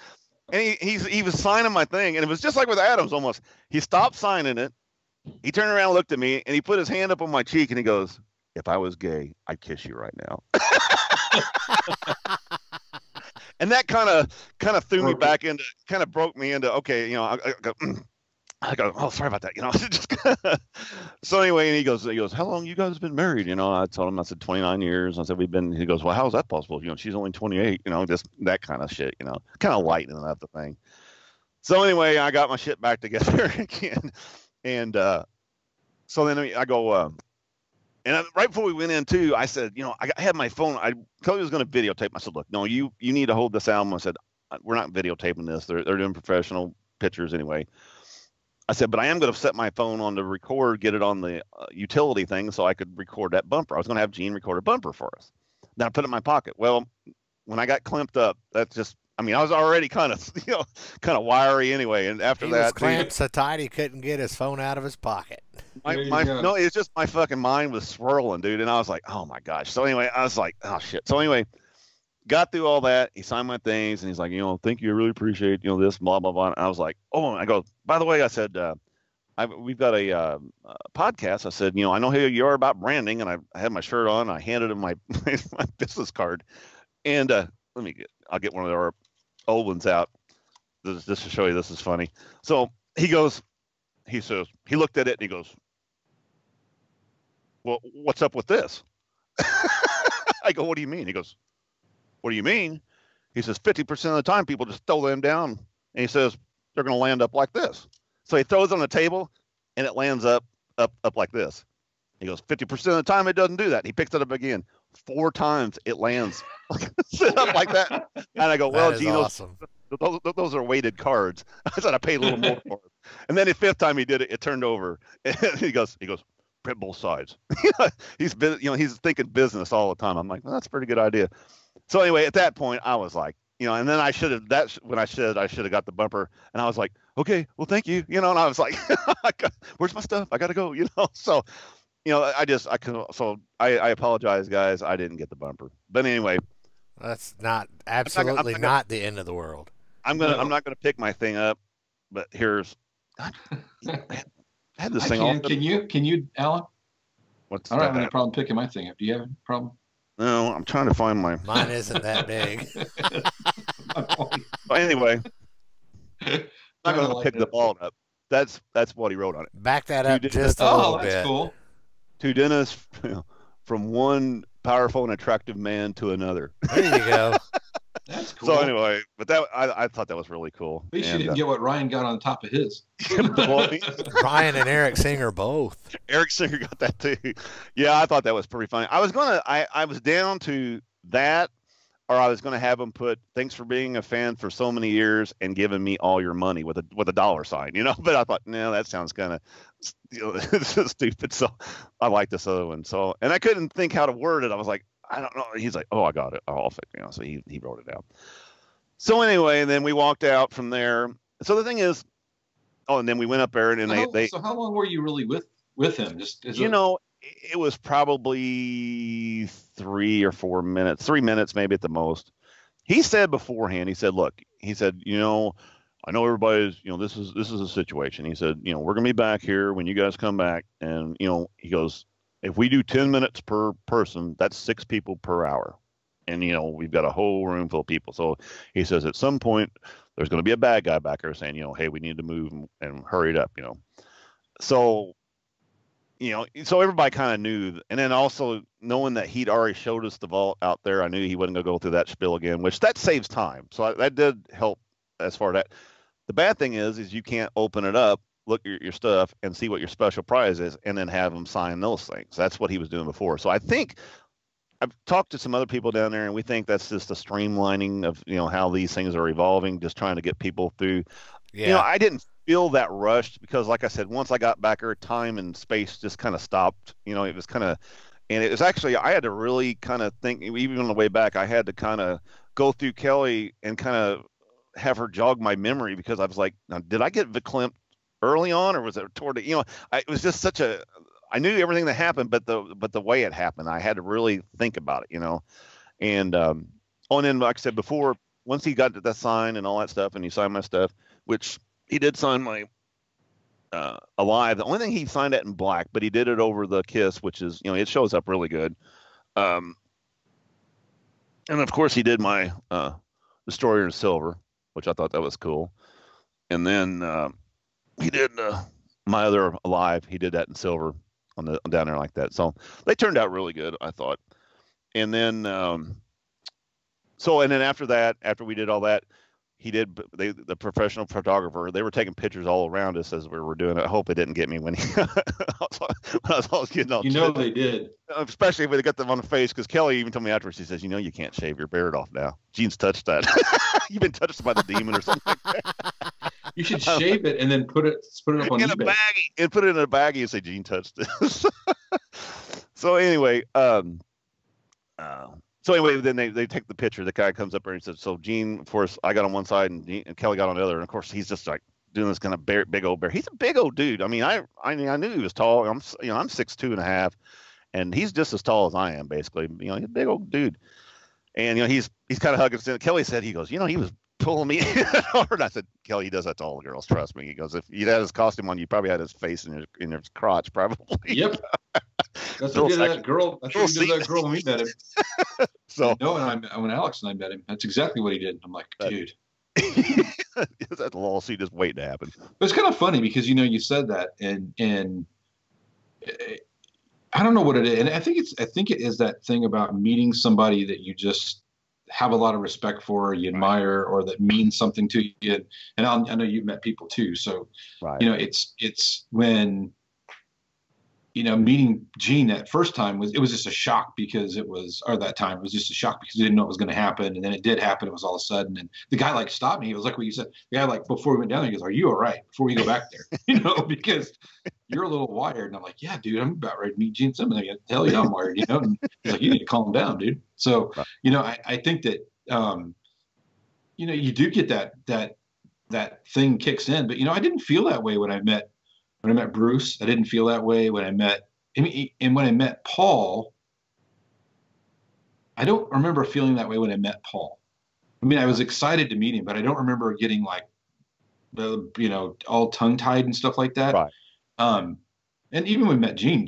And he was signing my thing, and it was just like with Adams almost. He stopped signing it. He turned around, and looked at me, and he put his hand up on my cheek, and he goes, "If I was gay, I'd kiss you right now." And that kind of threw me back into, kind of broke me into, okay, I go, oh, sorry about that, So anyway, and he goes, how long you guys been married? I told him, I said 29 years. I said, he goes, well, how is that possible? She's only 28, just that kind of shit, kind of lightening up the thing. So anyway, I got my shit back together again. And so then I go, and right before we went in too, I said, I had my phone. I told you I was going to videotape. I said, look, no, you need to hold this album. I said, we're not videotaping this. They're doing professional pictures anyway. I said, but I am going to set my phone on to record, get it on the utility thing so I could record that bumper. I was going to have Gene record a bumper for us. Then I put it in my pocket. Well, when I got clamped up, that's just, I was already kind of wiry anyway. And after that, was clamped so tight he couldn't get his phone out of his pocket. No, it's just my fucking mind was swirling, dude. And I was like, oh my gosh. So anyway, I was like, oh shit. So anyway, got through all that. He signed my things, and he's like, thank you. I really appreciate, this, blah, blah, blah. And I was like, oh, and I go, by the way, I said, we've got a podcast. I said, I know who you are about branding. And I had my shirt on. I handed him my business card. And I'll get one of our old ones out. Just to show you, this is funny. So he says, he looked at it and he goes, well, what's up with this? I go, what do you mean? He goes, what do you mean? He says, 50% of the time people just throw them down. And he says, they're going to land up like this. So he throws it on the table and it lands up like this. He goes, 50% of the time it doesn't do that. He picks it up again. 4 times it lands sit up like that. And I go, well, Gene, awesome. those are weighted cards. I said I paid a little more for it. And then the 5th time he did it, it turned over. And he goes, print both sides. He's thinking business all the time. I'm like, well, that's a pretty good idea. So anyway, at that point, I was like, and then I should have got the bumper, and I was like, okay, well, thank you, and I was like, where's my stuff? I got to go, So, I apologize, guys. I didn't get the bumper, but anyway, that's not not the end of the world. I'm not gonna pick my thing up, but here's. I had this thing all. Can you, Alan? I don't have any problem picking my thing up. Do you have a problem? No, I'm trying to find my. Mine isn't that big. But anyway, I'm not going to pick the ball up. That's what he wrote on it. Back that up just a little bit. That's cool. To Dennis, from one powerful and attractive man to another. There you go. That's cool. So anyway, but that I thought that was really cool. At least you didn't get what Ryan got on top of his. Ryan and Eric Singer both. Eric Singer got that too. Yeah, I thought that was pretty funny. I was down to that, or I was gonna have him put "Thanks for being a fan for so many years and giving me all your money" with a dollar sign, But I thought, no, that sounds kind of stupid. So I like this other one. So, and I couldn't think how to word it. I was like, I don't know. He's like, oh, I got it. I'll fix it. So he wrote it out. So anyway, and then we walked out from there. So the thing is, Oh, and then we went up there, and So how long were you really with him? It was probably 3 or 4 minutes, 3 minutes maybe at the most. He said beforehand, he said, look, he said, I know everybody's, this is a situation. He said, we're going to be back here when you guys come back. And, he goes, if we do 10 minutes per person, that's 6 people per hour. And, we've got a whole room full of people. So he says at some point there's going to be a bad guy back there saying, hey, we need to move and hurry it up, So, so everybody kind of knew. And then also knowing that he'd already showed us the vault out there, I knew he wasn't going to go through that spiel again, which that saves time. So that did help as far as that. The bad thing is you can't open it up, look at your stuff, and see what your special prize is, and then have him sign those things. That's what he was doing before. So I think I've talked to some other people down there, and we think that's just a streamlining of how these things are evolving, just trying to get people through. Yeah. I didn't feel that rushed because, like I said, once I got back there, time and space just kind of stopped. It was kind of, and it was actually I had to really kind of think. Even on the way back, I had to kind of go through Kelly and kind of have her jog my memory because I was like, now, did I get verklempt early on, or was it toward the, it was just such a, I knew everything that happened, but the way it happened, I had to really think about it, and, and then, like I said before, once he got that sign and all that stuff, and he signed my stuff, which he did sign my, Alive. The only thing he signed that in black, but he did it over the Kiss, which is, it shows up really good. And of course he did my, Destroyer in silver, which I thought that was cool. And then he did my other Alive. He did that in silver down there like that. So they turned out really good, I thought. And then and then after that, after we did all that, the professional photographer, they were taking pictures all around us as we were doing it. I hope it didn't get me when I was getting all they did. Especially when they got them on the face, because Kelly even told me afterwards, she says, you can't shave your beard off now. Gene's touched that. You've been touched by the demon or something like that. You should shave it and then put it up on in eBay. A baggie, and put it in a baggie and say, Gene touched this. So anyway, then they take the picture. The guy comes up there and says, so Gene, of course, I got on one side and Kelly got on the other. And of course, he's just like doing this kind of big old bear. He's a big old dude. I mean, I knew he was tall. I'm 6'2.5", and he's just as tall as I am, basically. He's a big old dude. And, he's kind of hugging us. Kelly said, he goes, he was pulling me hard. I said, Kelly, he does that to all the girls. Trust me. He goes, if you had his costume on, you probably had his face in your crotch, probably. Yep. That's what did that girl. That's what did that girl when we met him. So when Alex and I met him, that's exactly what he did. I'm like, dude. That lawsuit is waiting to happen. But it's kind of funny because you said that, and I don't know what it is, and I think it is that thing about meeting somebody that you just have a lot of respect for, or you admire, or that means something to you. And I know you've met people too, so right. It's when meeting Gene that first time was just a shock because it was just a shock because you didn't know it was going to happen, and then it did happen. It was all of a sudden, and the guy stopped me. It was like what you said. The guy before we went down there, he goes, "Are you all right?" Before we go back there, because you're a little wired. And I'm like, "Yeah, dude, I'm about ready to meet Gene Simmons." Like, hell yeah, I'm wired. And he's like, "You need to calm down, dude." So I think that you do get that thing kicks in, but I didn't feel that way when I met Bruce. I didn't feel that way when I met, and when I met Paul, I don't remember feeling that way when I met Paul. I was excited to meet him, but I don't remember getting all tongue tied and stuff like that. Right. And even when we met Gene,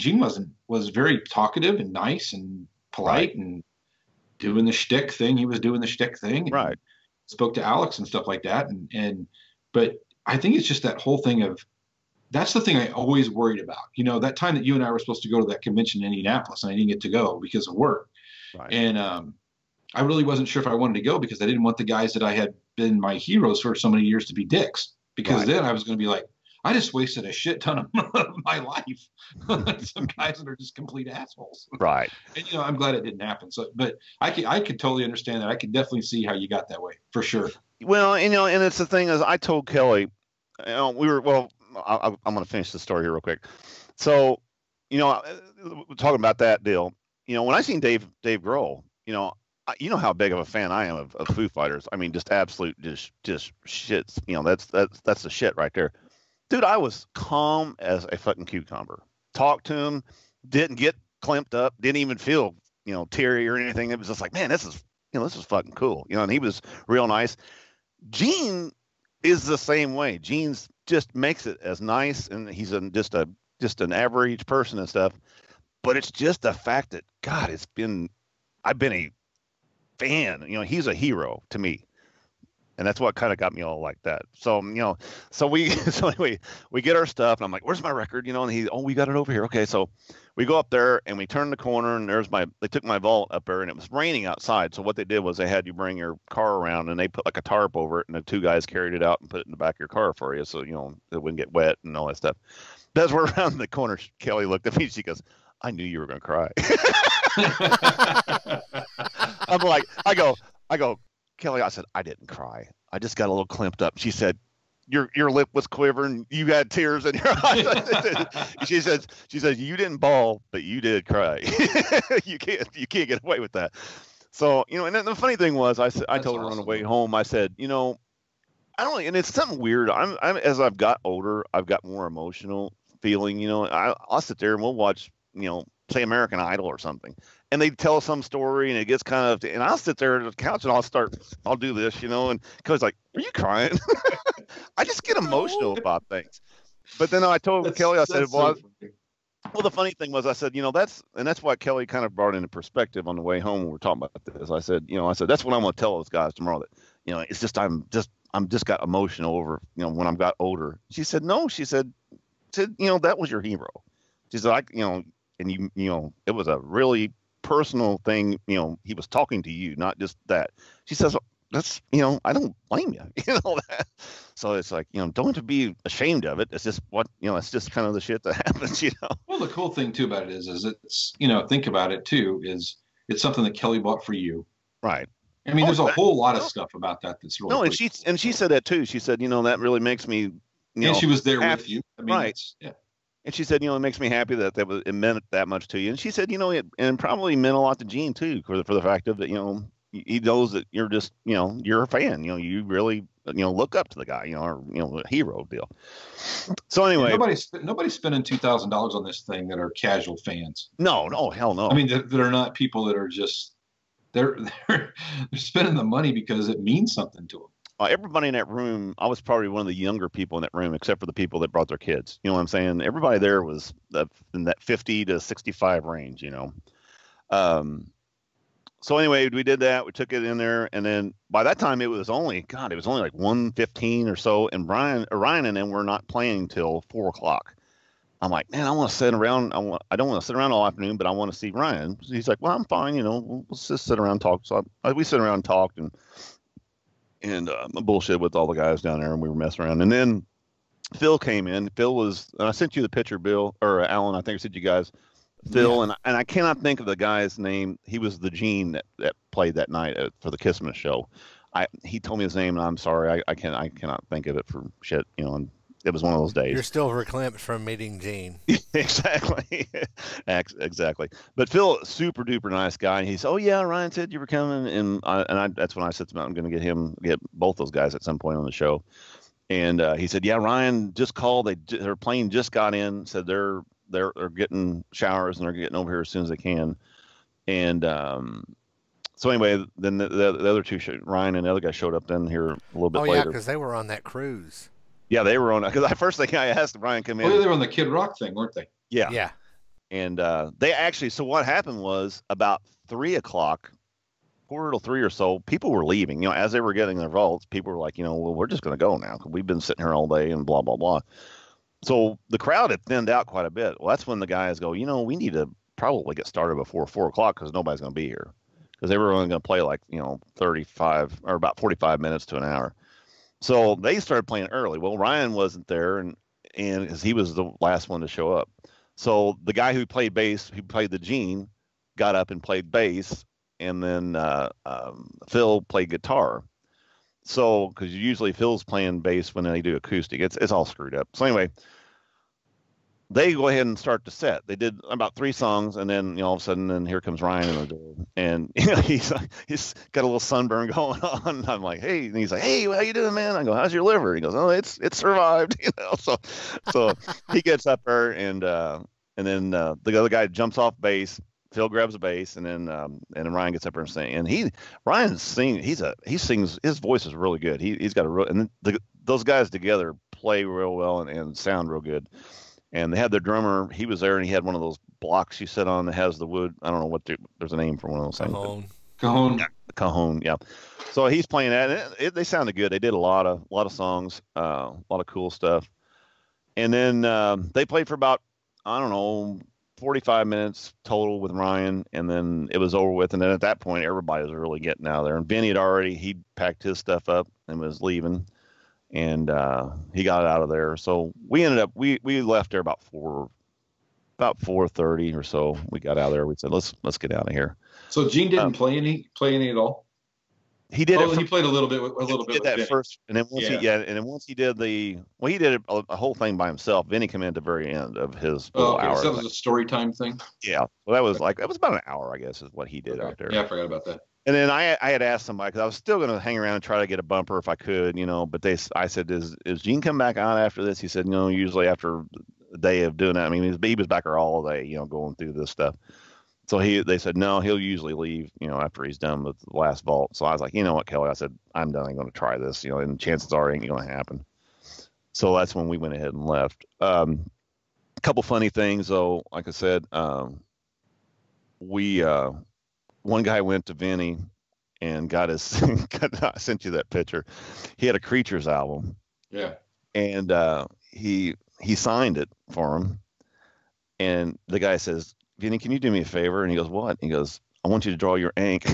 was very talkative and nice and polite, right, and doing the shtick thing. He was doing the shtick thing. Right. Spoke to Alex and stuff like that. But I think it's just that whole thing of, that's the thing I always worried about. That time that you and I were supposed to go to that convention in Indianapolis, and I didn't get to go because of work. Right. And I really wasn't sure if I wanted to go because I didn't want the guys that I had been my heroes for so many years to be dicks. Because then I was going to be like, I just wasted a shit ton of my life on some guys that are just complete assholes. Right. And I'm glad it didn't happen. So, but I could totally understand that. I could definitely see how you got that way for sure. Well, and it's the thing is, I told Kelly, I'm going to finish the story here real quick. So, talking about that deal, when I seen Dave Grohl, how big of a fan I am of Foo Fighters. Just absolute, just shits. That's the shit right there. Dude, I was calm as a fucking cucumber. Talked to him, didn't get clamped up, didn't even feel, teary or anything. It was just like, man, this is fucking cool. And he was real nice. Gene is the same way. Gene's just makes it as nice, and he's just an average person and stuff. But it's just the fact that, God, I've been a fan. He's a hero to me. And that's what kind of got me all like that. So, so anyway, we get our stuff, and I'm like, where's my record? And we got it over here. Okay. So we go up there, and we turn the corner, and they took my vault up there, and it was raining outside. So what they did was they had you bring your car around, and they put like a tarp over it, and the two guys carried it out and put it in the back of your car for you. So, it wouldn't get wet and all that stuff. But as we're around the corner, Kelly looked at me, she goes, I knew you were going to cry. I'm like, I go, Kelly, I said, I didn't cry. I just got a little clamped up. She said, your lip was quivering. You had tears in your eyes. She says, you didn't bawl, but you did cry. You can't get away with that. So, and then the funny thing was, I told her on the way home, I said, I don't, and it's something weird. I'm as I've got older, I've got more emotional feeling, I'll sit there and we'll watch, say American Idol or something, and they tell some story, and it gets kind of, and I'll sit there at the couch and I'll do this, and Kelly's like, are you crying? I just get emotional about things. But then I told Kelly, I said, well, the funny thing was, I said, that's why Kelly kind of brought into perspective on the way home when we were talking about this. I said, that's what I'm going to tell those guys tomorrow, that, it's just, I'm just got emotional over, when I got older. She said, no, she said, that was your hero. She said, and it was a really personal thing. He was talking to you, not just that. She says, that's, I don't blame you, that. So it's like, don't have to be ashamed of it. It's just it's just kind of the shit that happens, Well, the cool thing too about it is it's, think about it too, is it's something that Kelly bought for you. Right. I mean, there's a whole lot of stuff about that that's really cool. And she said that too. She said, that really makes me, and she was there happy. With you. I mean, right. Yeah. And she said, it makes me happy that it meant that much to you. And she said, it probably meant a lot to Gene too, for the fact of that, he knows that you're just, you're a fan, you really, look up to the guy, or, a hero deal. So anyway, nobody's spending $2,000 on this thing that are casual fans. No, hell no. I mean, they're not people that are just, they're spending the money because it means something to them. Everybody in that room, I was probably one of the younger people in that room, except for the people that brought their kids. You know what I'm saying? Everybody there was in that 50 to 65 range, So anyway, we did that. We took it in there, and then by that time it was only like 1:15 or so, and Ryan and them were not playing till 4:00. I'm like, man, I want to sit around. I don't want to sit around all afternoon, but I want to see Ryan. He's like, well, I'm fine. We'll just sit around and talk. So we sit around and talked and bullshit with all the guys down there, and we were messing around. And then Phil came in. Phil was, and I sent you the picture, Bill, or Alan, I think I sent you guys, Phil, yeah. and I cannot think of the guy's name. He was the Gene that played that night for the Kissmas show. He told me his name, and I'm sorry, I cannot think of it for shit, and it was one of those days. You're still verklempt from meeting Gene. Exactly. Exactly. But Phil, super duper nice guy. And he said, oh yeah, Ryan said you were coming. And that's when I said to him, I'm going to get both those guys at some point on the show. And he said, yeah, Ryan just called. Their plane just got in, said they're getting showers and they're getting over here as soon as they can. And so anyway, then the other two, Ryan and the other guy, showed up then here a little bit later. Oh yeah, because they were on that cruise. Yeah, they were on, because the first thing I asked Ryan come in. Oh, they were on the Kid Rock thing, weren't they? Yeah. Yeah. And they actually, so what happened was about 3:00, 2:45 or so, people were leaving. As they were getting their vaults, people were like, well, we're just going to go now because we've been sitting here all day and blah, blah, blah. So the crowd had thinned out quite a bit. Well, that's when the guys go, we need to probably get started before 4:00 because nobody's going to be here. Because they were only going to play like, 35 or about 45 minutes to an hour. So they started playing early. Well, Ryan wasn't there, and because he was the last one to show up. So the guy who played bass, who played the Gene, got up and played bass, and then Phil played guitar. So because usually Phil's playing bass when they do acoustic, it's all screwed up. So anyway, they go ahead and start the set. They did about 3 songs, and then all of a sudden, then here comes Ryan in the door, and he's got a little sunburn going on. I'm like, hey, and he's like, hey, how you doing, man? I go, how's your liver? He goes, oh, it's survived, So he gets up there, and then the other guy jumps off bass. Phil grabs a bass, and then Ryan gets up there and sings. And Ryan's singing. He sings. His voice is really good. He's got a real, and those guys together play real well and sound real good. And they had their drummer. He was there, and he had one of those blocks you sit on that has the wood. I don't know there's a name for one of those things. Cajon. Yeah, cajon. Yeah. So he's playing that. And they sounded good. They did a lot of songs, a lot of cool stuff. And then they played for about, I don't know, 45 minutes total with Ryan, and then it was over with. And then at that point, everybody was really getting out of there. And Vinnie he packed his stuff up and was leaving. And he got out of there. So we ended up we left there about 4:30 or so. We got out of there. We said let's get out of here. So Gene didn't play any at all. He did. He played a little bit. He did that Vinnie. First, and then once he did he did a whole thing by himself. Vinnie came in at the very end of his hour. So that was a story time thing. Yeah. Well, that was about an hour, I guess, is what he did out there. Yeah, I forgot about that. And then I had asked somebody, because I was still going to hang around and try to get a bumper if I could, but I said, is Gene come back out after this? He said, no, usually after a day of doing that. I mean, he was back there all day, going through this stuff. So they said, no, he'll usually leave, after he's done with the last vault. So I was like, you know what, Kelly? I said, I'm done. I'm going to try this, and chances are it ain't going to happen. So that's when we went ahead and left. A couple funny things, though. Like I said, one guy went to Vinnie and got his. I sent you that picture. He had a Creatures album. Yeah. And he signed it for him. And the guy says, Vinnie, can you do me a favor? And he goes, what? He goes, I want you to draw your ink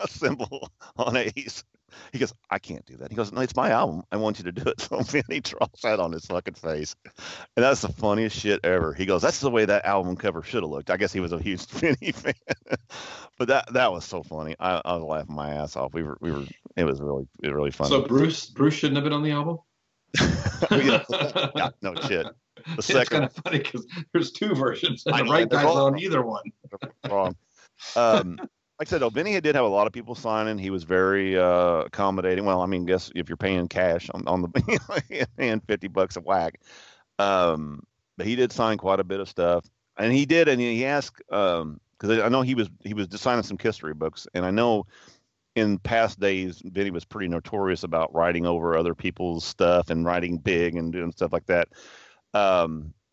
symbol on Ace. He goes, I can't do that. He goes, no, it's my album. I want you to do it. So Vinnie draws that on his fucking face. And that's the funniest shit ever. He goes, that's the way that album cover should have looked. I guess he was a huge Vinnie fan. But that was so funny. I was laughing my ass off. It was really funny. So Bruce shouldn't have been on the album? Yeah, no shit. It's kind of funny because there's 2 versions, and the right guy's on either one. Wrong. Like I said, Vinnie did have a lot of people signing. He was very accommodating. Well, I mean, guess if you're paying cash on the and $50 a whack, but he did sign quite a bit of stuff, and he asked because I know he was just signing some history books, and I know in past days Vinnie was pretty notorious about writing over other people's stuff and writing big and doing stuff like that.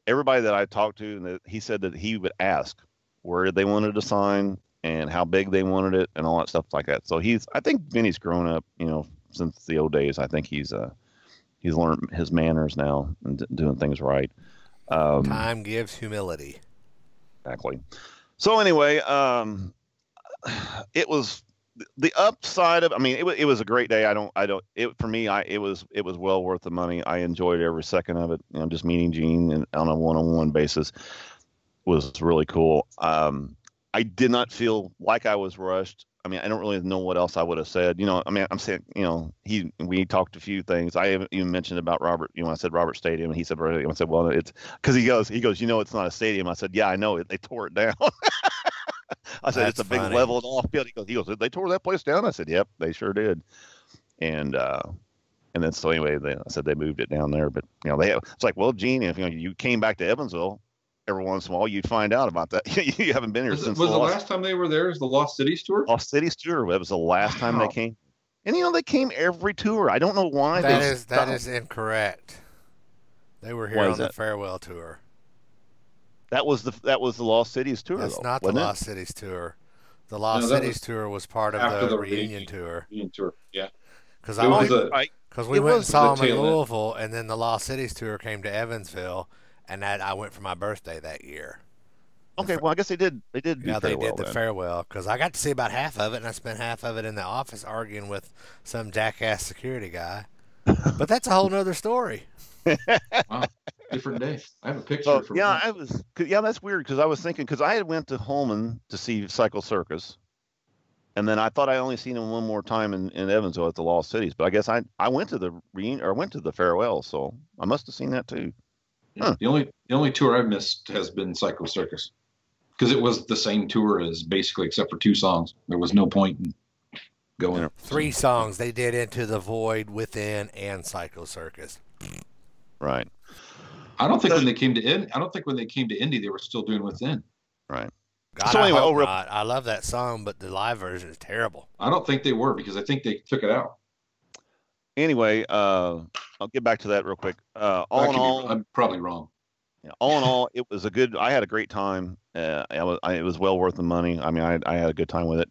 Everybody that I talked to, he said that he would ask where they wanted to sign and how big they wanted it and all that stuff like that. So I think Vinnie's grown up, since the old days. I think he's learned his manners now and doing things right. Time gives humility. Exactly. So anyway, it was the upside of, I mean, it was a great day. For me, it was well worth the money. I enjoyed every second of it. Just meeting Gene and on a one-on-one basis was really cool. I did not feel like I was rushed. I mean, I don't really know what else I would have said. I mean, I'm saying, we talked a few things. I haven't even mentioned about Robert. I said Robert Stadium, and he said, I said, well, it's because he goes, it's not a stadium. I said, yeah, I know it. They tore it down. I said, it's a big leveled off field. He goes, they tore that place down. I said, yep, they sure did. And then so anyway, I said they moved it down there, but it's like, well, Gene, if you came back to Evansville every once in a while, you'd find out about that. You haven't been here since. Was the last time they were there is the Lost Cities tour? Lost Cities tour. That was the last time they came. And they came every tour. I don't know why. That is incorrect. They were here on the farewell tour. That was the Lost Cities tour. That's not the Lost Cities tour. The Lost Cities tour was part of the reunion tour. Reunion tour, yeah. Because we went and saw them in Louisville, and then the Lost Cities tour came to Evansville, and I went for my birthday that year. Okay, well, I guess they did. Yeah, they did the farewell, because I got to see about half of it, and I spent half of it in the office arguing with some jackass security guy. But that's a whole nother story. Wow, different day. I have a picture. That's weird, because I was thinking, because I had went to Holman to see Cycle Circus, and then I thought I only seen him one more time in Evansville at the Lost Cities, but I guess I went to the reunion, or went to the farewell, so I must have seen that too. Huh. The only tour I've missed has been Psycho Circus because it was the same tour as basically except for 2 songs. There was no point in going. Yeah. 3 songs they did Into the Void, Within, and Psycho Circus. Right. I don't think when they came to Indy they were still doing Within. Right. God, So I anyway, hope not. I love that song, but the live version is terrible. I don't think they were because I think they took it out. Anyway, I'll get back to that real quick. All in all, I'm probably wrong. all in all, it was I had a great time. It was well worth the money. I mean, I had a good time with it.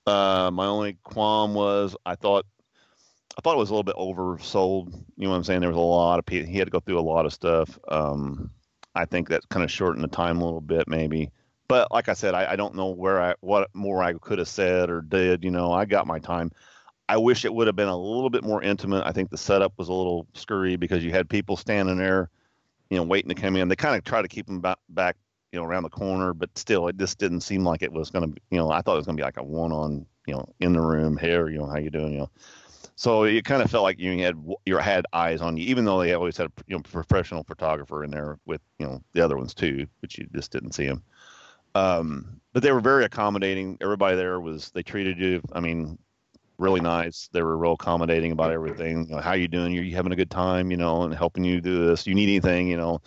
My only qualm was I thought it was a little bit oversold. You know what I'm saying? There was a lot of people. He had to go through a lot of stuff. I think that kind of shortened the time a little bit, maybe. But like I said, I don't know what more I could have said or did. You know, I got my time. I wish it would have been a little bit more intimate. I think the setup was a little scurry because you had people standing there, you know, waiting to come in. They kind of try to keep them back, you know, around the corner, but still, it just didn't seem like it was going to, you know, I thought it was going to be like a one-on, you know, in the room, here, you know, how you doing, you know. So it kind of felt like you had eyes on you, even though they always had, you know, professional photographer in there with, you know, the other ones too, but you just didn't see them. But they were very accommodating. Everybody there they treated you, I mean, really nice. They were real accommodating about everything. You know, how you doing? You having a good time, you know, and helping you do this. You need anything, you know.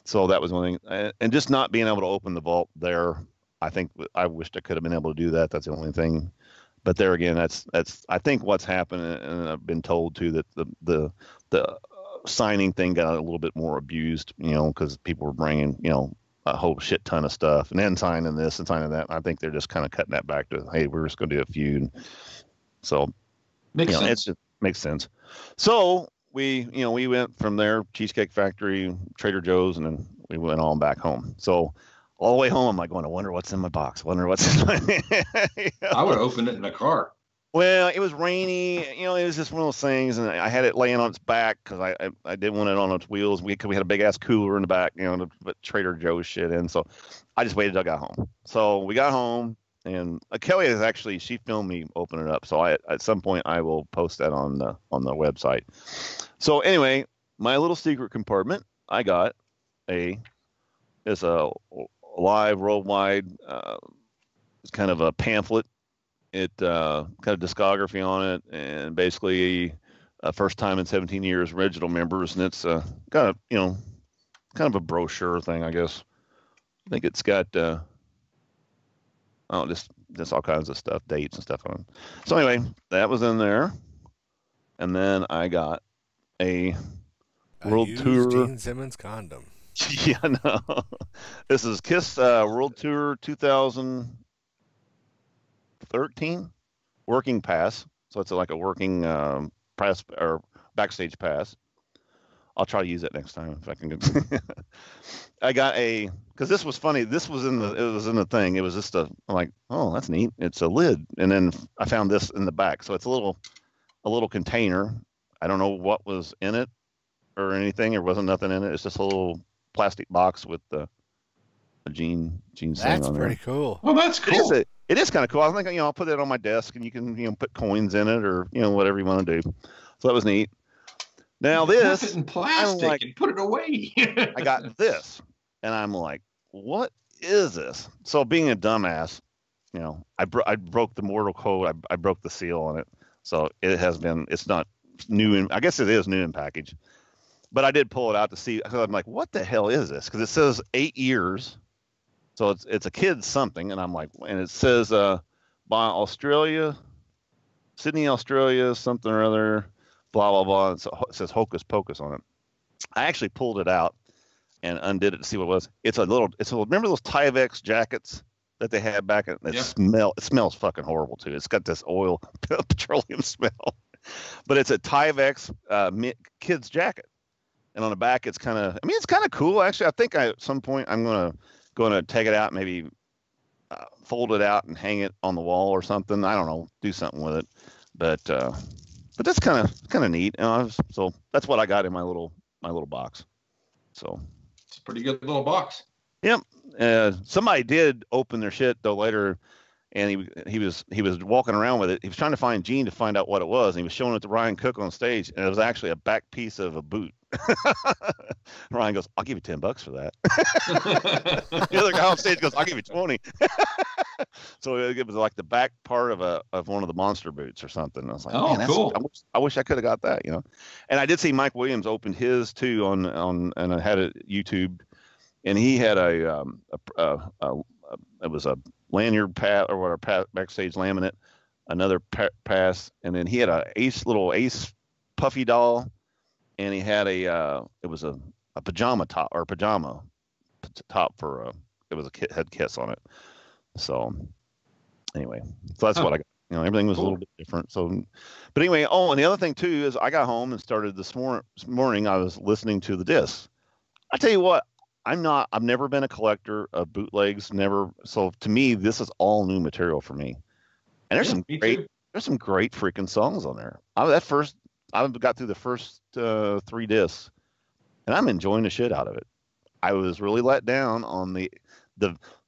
So that was one thing. And just not being able to open the vault there, I think I wished I could have been able to do that. That's the only thing. But there again, that's I think what's happened, and I've been told too that the signing thing got a little bit more abused, you know, because people were bringing, you know, a whole shit ton of stuff and then signing this and signing that. I think they're just kind of cutting that back to, hey, we're just going to do a few. So Makes sense. It just makes sense. So we went from there, Cheesecake Factory, Trader Joe's, and then we went on back home. So all the way home, I'm like going, I wonder what's in my box. Wonder what's in my. You know? I would have opened it in a car. Well, it was rainy. You know, it was just one of those things, and I had it laying on its back because I didn't want it on its wheels. We had a big ass cooler in the back, you know, to put Trader Joe's shit in. So I just waited till I got home. So we got home. And Kelly has actually, she filmed me open it up. So at some point I will post that on the website. So anyway, my little secret compartment, I got it's a live worldwide, it's kind of a pamphlet. It kind of discography on it, and basically first time in 17 years original members. And it's kind of, you know, kind of a brochure thing, I guess. I think it's got, just all kinds of stuff, dates and stuff on it. So anyway, that was in there. And then I got a world tour. Gene Simmons condom. Yeah, no. This is Kiss World Tour 2013 working pass. So it's like a working press or backstage pass. I'll try to use it next time if I can get. I got because this was funny. This was in the thing. It was just I'm like, oh, that's neat. It's a lid, and then I found this in the back. So it's a little container. I don't know what was in it or anything. There wasn't nothing in it. It's just a little plastic box with a Gene saying That's on pretty there. cool. Oh, that's cool. It is kind of cool. I think, you know, I'll put it on my desk, and you can, you know, put coins in it or, you know, whatever you want to do. So that was neat. Now this, wrap it in plastic and put it away. I got this, and I'm like, what is this? So being a dumbass, you know, I broke the mortal code. I broke the seal on it. So it's not new. I guess it is new in package, but I did pull it out to see, because I'm like, what the hell is this? Because it says 8 years. So it's a kid's something. And I'm like, and it says, by Sydney, Australia, something or other. Blah, blah, blah. And so it says Hocus Pocus on it. I actually pulled it out and undid it to see what it was. Remember those Tyvek jackets that they had back? It smells fucking horrible too. It's got this oil, petroleum smell. But it's a Tyvek kid's jacket. And on the back, it's kind of cool. Actually, I think at some point I'm going to take it out, maybe fold it out and hang it on the wall or something. I don't know, do something with it. But that's kind of neat. So that's what I got in my little box. So it's a pretty good little box. Yep. Somebody did open their shit though later, and he was walking around with it. He was trying to find Gene to find out what it was, and he was showing it to Ryan Cook on stage, and it was actually a back piece of a boot. Ryan goes, I'll give you $10 for that. The other guy on stage goes, I'll give you 20. So it was like the back part of one of the monster boots or something. I was like, oh, man, cool. I wish I could have got that, And I did see Mike Williams opened his too and I had a YouTube, and he had it was a lanyard pass or whatever, backstage laminate, another pass, and then he had little ace puffy doll, and he had it was a pajama top or pajama top for it was had Kiss on it. So anyway, so that's what I got. Everything was a little bit different. So, but anyway, and the other thing too is I got home and started this morning. I was listening to the discs. I tell you what, I've never been a collector of bootlegs. Never. So to me, this is all new material for me. And there's some great freaking songs on there. I got through the first 3 discs, and I'm enjoying the shit out of it. I was really let down on the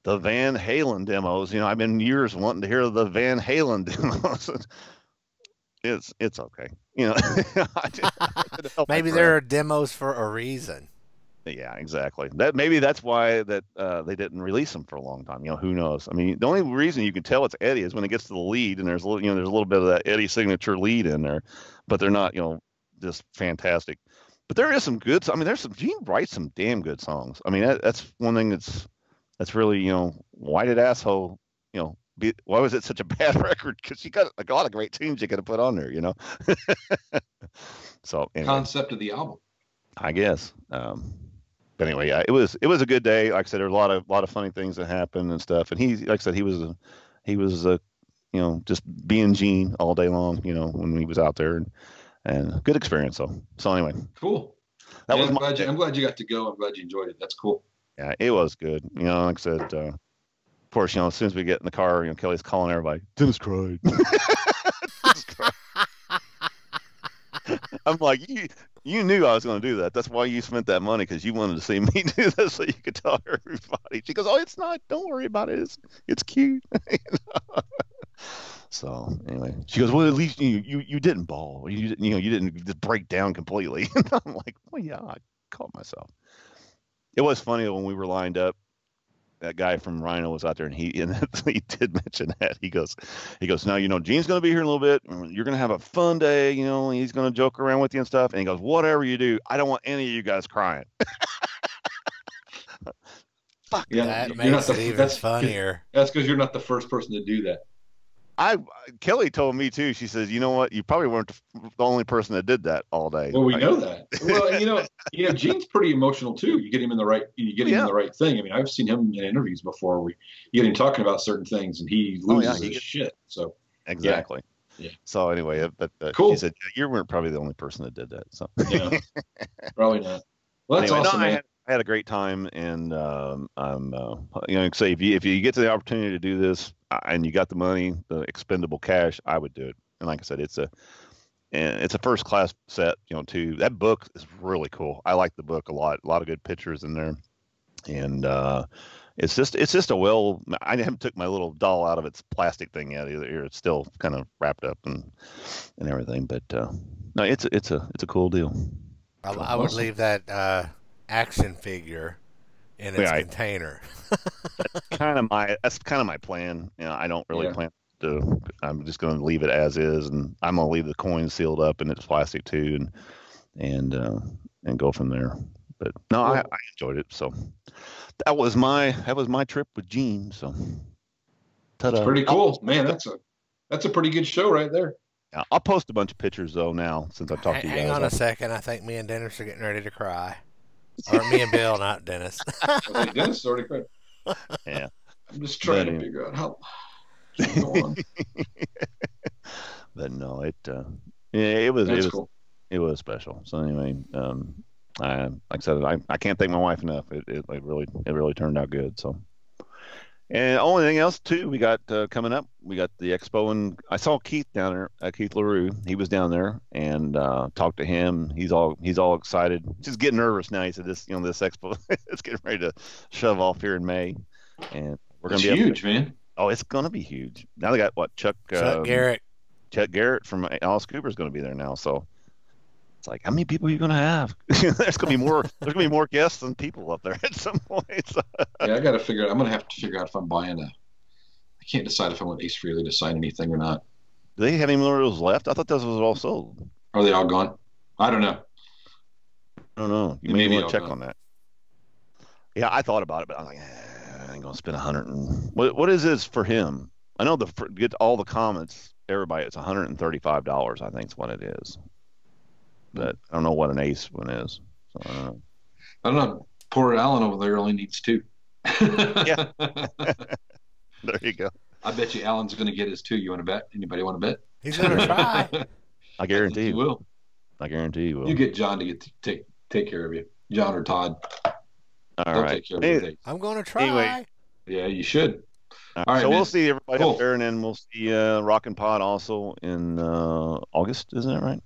Van Halen demos. I've been years wanting to hear the Van Halen demos. It's okay. Maybe there are demos for a reason. Yeah, exactly. Maybe that's why they didn't release them for a long time. Who knows? I mean, the only reason you can tell it's Eddie is when it gets to the lead, and there's a little bit of that Eddie signature lead in there, but they're not just fantastic. But there is some good. I mean, Gene writes some damn good songs. I mean, that's one thing that's really why did Asshole why was it such a bad record? Because you got a lot of great tunes you could have put on there. So anyway. Concept of the album, I guess. But anyway, yeah, it was a good day. Like I said, there were a lot of funny things that happened and stuff. And he, like I said, he was just being Gene all day long. When he was out there, and good experience. So anyway, cool. I'm glad you got to go. I'm glad you enjoyed it. That's cool. Yeah, it was good. Like I said, of course, as soon as we get in the car, Kelly's calling everybody. Dennis cried. Dennis cried. I'm like, you knew I was going to do that. That's why you spent that money, because you wanted to see me do this so you could tell everybody. She goes, oh, it's not. Don't worry about it. It's cute. So anyway, she goes, well, at least you didn't bawl. You didn't just break down completely. And I'm like, well, yeah, I caught myself. It was funny when we were lined up. That guy from Rhino was out there, and he did mention that. He goes, now, Gene's going to be here in a little bit. You're going to have a fun day, and he's going to joke around with you and stuff. And he goes, whatever you do, I don't want any of you guys crying. Fuck, yeah, that makes it even funnier. That's because you're not the first person to do that. Kelly told me too. She says, you know what? You probably weren't the only person that did that all day. Well, we know that. Well, Gene's pretty emotional too. You get him in the right. You get him in the right thing. I mean, I've seen him in interviews before. You get him talking about certain things, and he loses his shit. So exactly. Yeah. So anyway, but cool. She said you weren't probably the only person that did that. So probably not. Well, that's awesome. I had a great time, and say if you get to the opportunity to do this and you got the money, the expendable cash, I would do it. And like I said, it's a first class set, too. That book is really cool. I like the book a lot of good pictures in there, and it's just I haven't took my little doll out of its plastic thing yet either. It's still kind of wrapped up and everything, but no, it's a cool deal. I would leave that action figure in its container. That's kind of my plan. I don't really plan to. I'm just going to leave it as is, and I'm going to leave the coins sealed up in its plastic too, and go from there. But no, I enjoyed it. So that was my trip with Gene. So that's pretty cool, man. That's a pretty good show right there. Yeah, I'll post a bunch of pictures though now since I've talked to you guys. Hang on a second. I think me and Dennis are getting ready to cry. Or me and Bill, not Dennis. Dennis already cried. Yeah. I'm just trying to figure out how to go on. But no, it was cool. It was special. So anyway, like I said, I can't thank my wife enough. It really turned out good. So. And only thing else too, we got coming up. We got the expo, and I saw Keith down there. Keith LaRue, he was down there, and talked to him. He's all excited, just getting nervous now. He said this expo is getting ready to shove off here in May, and we're gonna be huge, man. Oh, it's gonna be huge. Now they got what Chuck Garrett. Chuck Garrett from Alice Cooper is gonna be there now. So It's like, how many people are you going to have? There's going to be more guests than people up there at some point. So. Yeah, I got to figure out. I'm going to have to figure out if I'm buying I can't decide if I want Ace Frehley to sign anything or not. Do they have any more of those left? I thought those was all sold. Are they all gone? I don't know. I don't know. You may want to check on that. Yeah, I thought about it, but I was like, I ain't going to spend $100. What is this for him? I know get all the comments, everybody, it's $135, I think is what it is. But I don't know what an Ace one is. So I don't know. Poor Alan over there only needs 2. Yeah. There you go. I bet you Alan's going to get his 2. You want to bet? Anybody want to bet? He's going to try. I guarantee you will. I guarantee you will. You get John to take care of you. John or Todd. All right. Take care of you. I'm going to try. Anyway. Yeah, you should. All right, so we'll see everybody up there, and then we'll see Rock and Pod also in August, isn't that right?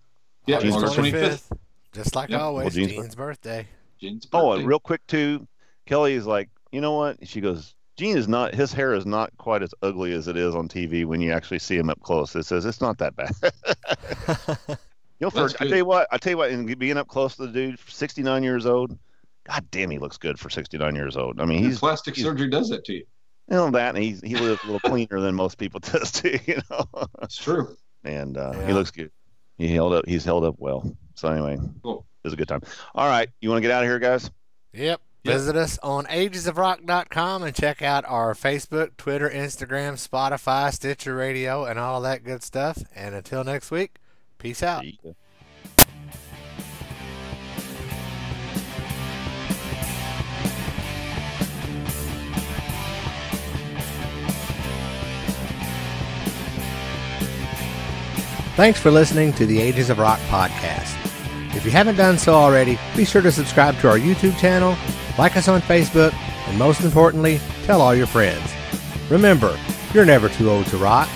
Yeah, August 25th. Just like always, well, Gene's birthday. Oh, and real quick, too, Kelly is like, you know what? She goes, Gene is not, his hair is not quite as ugly as it is on TV when you actually see him up close. It says it's not that bad. I tell you what, and being up close to the dude, 69 years old, God damn, he looks good for 69 years old. I mean, plastic surgery does that to you. You know that, and he lives a little cleaner than most people does too. You know, it's true. And he looks good. He's held up well. So anyway, cool. It was a good time. All right, you want to get out of here, guys? Yep. Visit us on agesofrock.com and check out our Facebook, Twitter, Instagram, Spotify, Stitcher Radio, and all that good stuff. And until next week, peace out. Thanks for listening to the Ages of Rock podcast. If you haven't done so already, be sure to subscribe to our YouTube channel, like us on Facebook, and most importantly, tell all your friends. Remember, you're never too old to rock.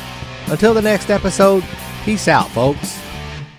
Until the next episode, peace out, folks.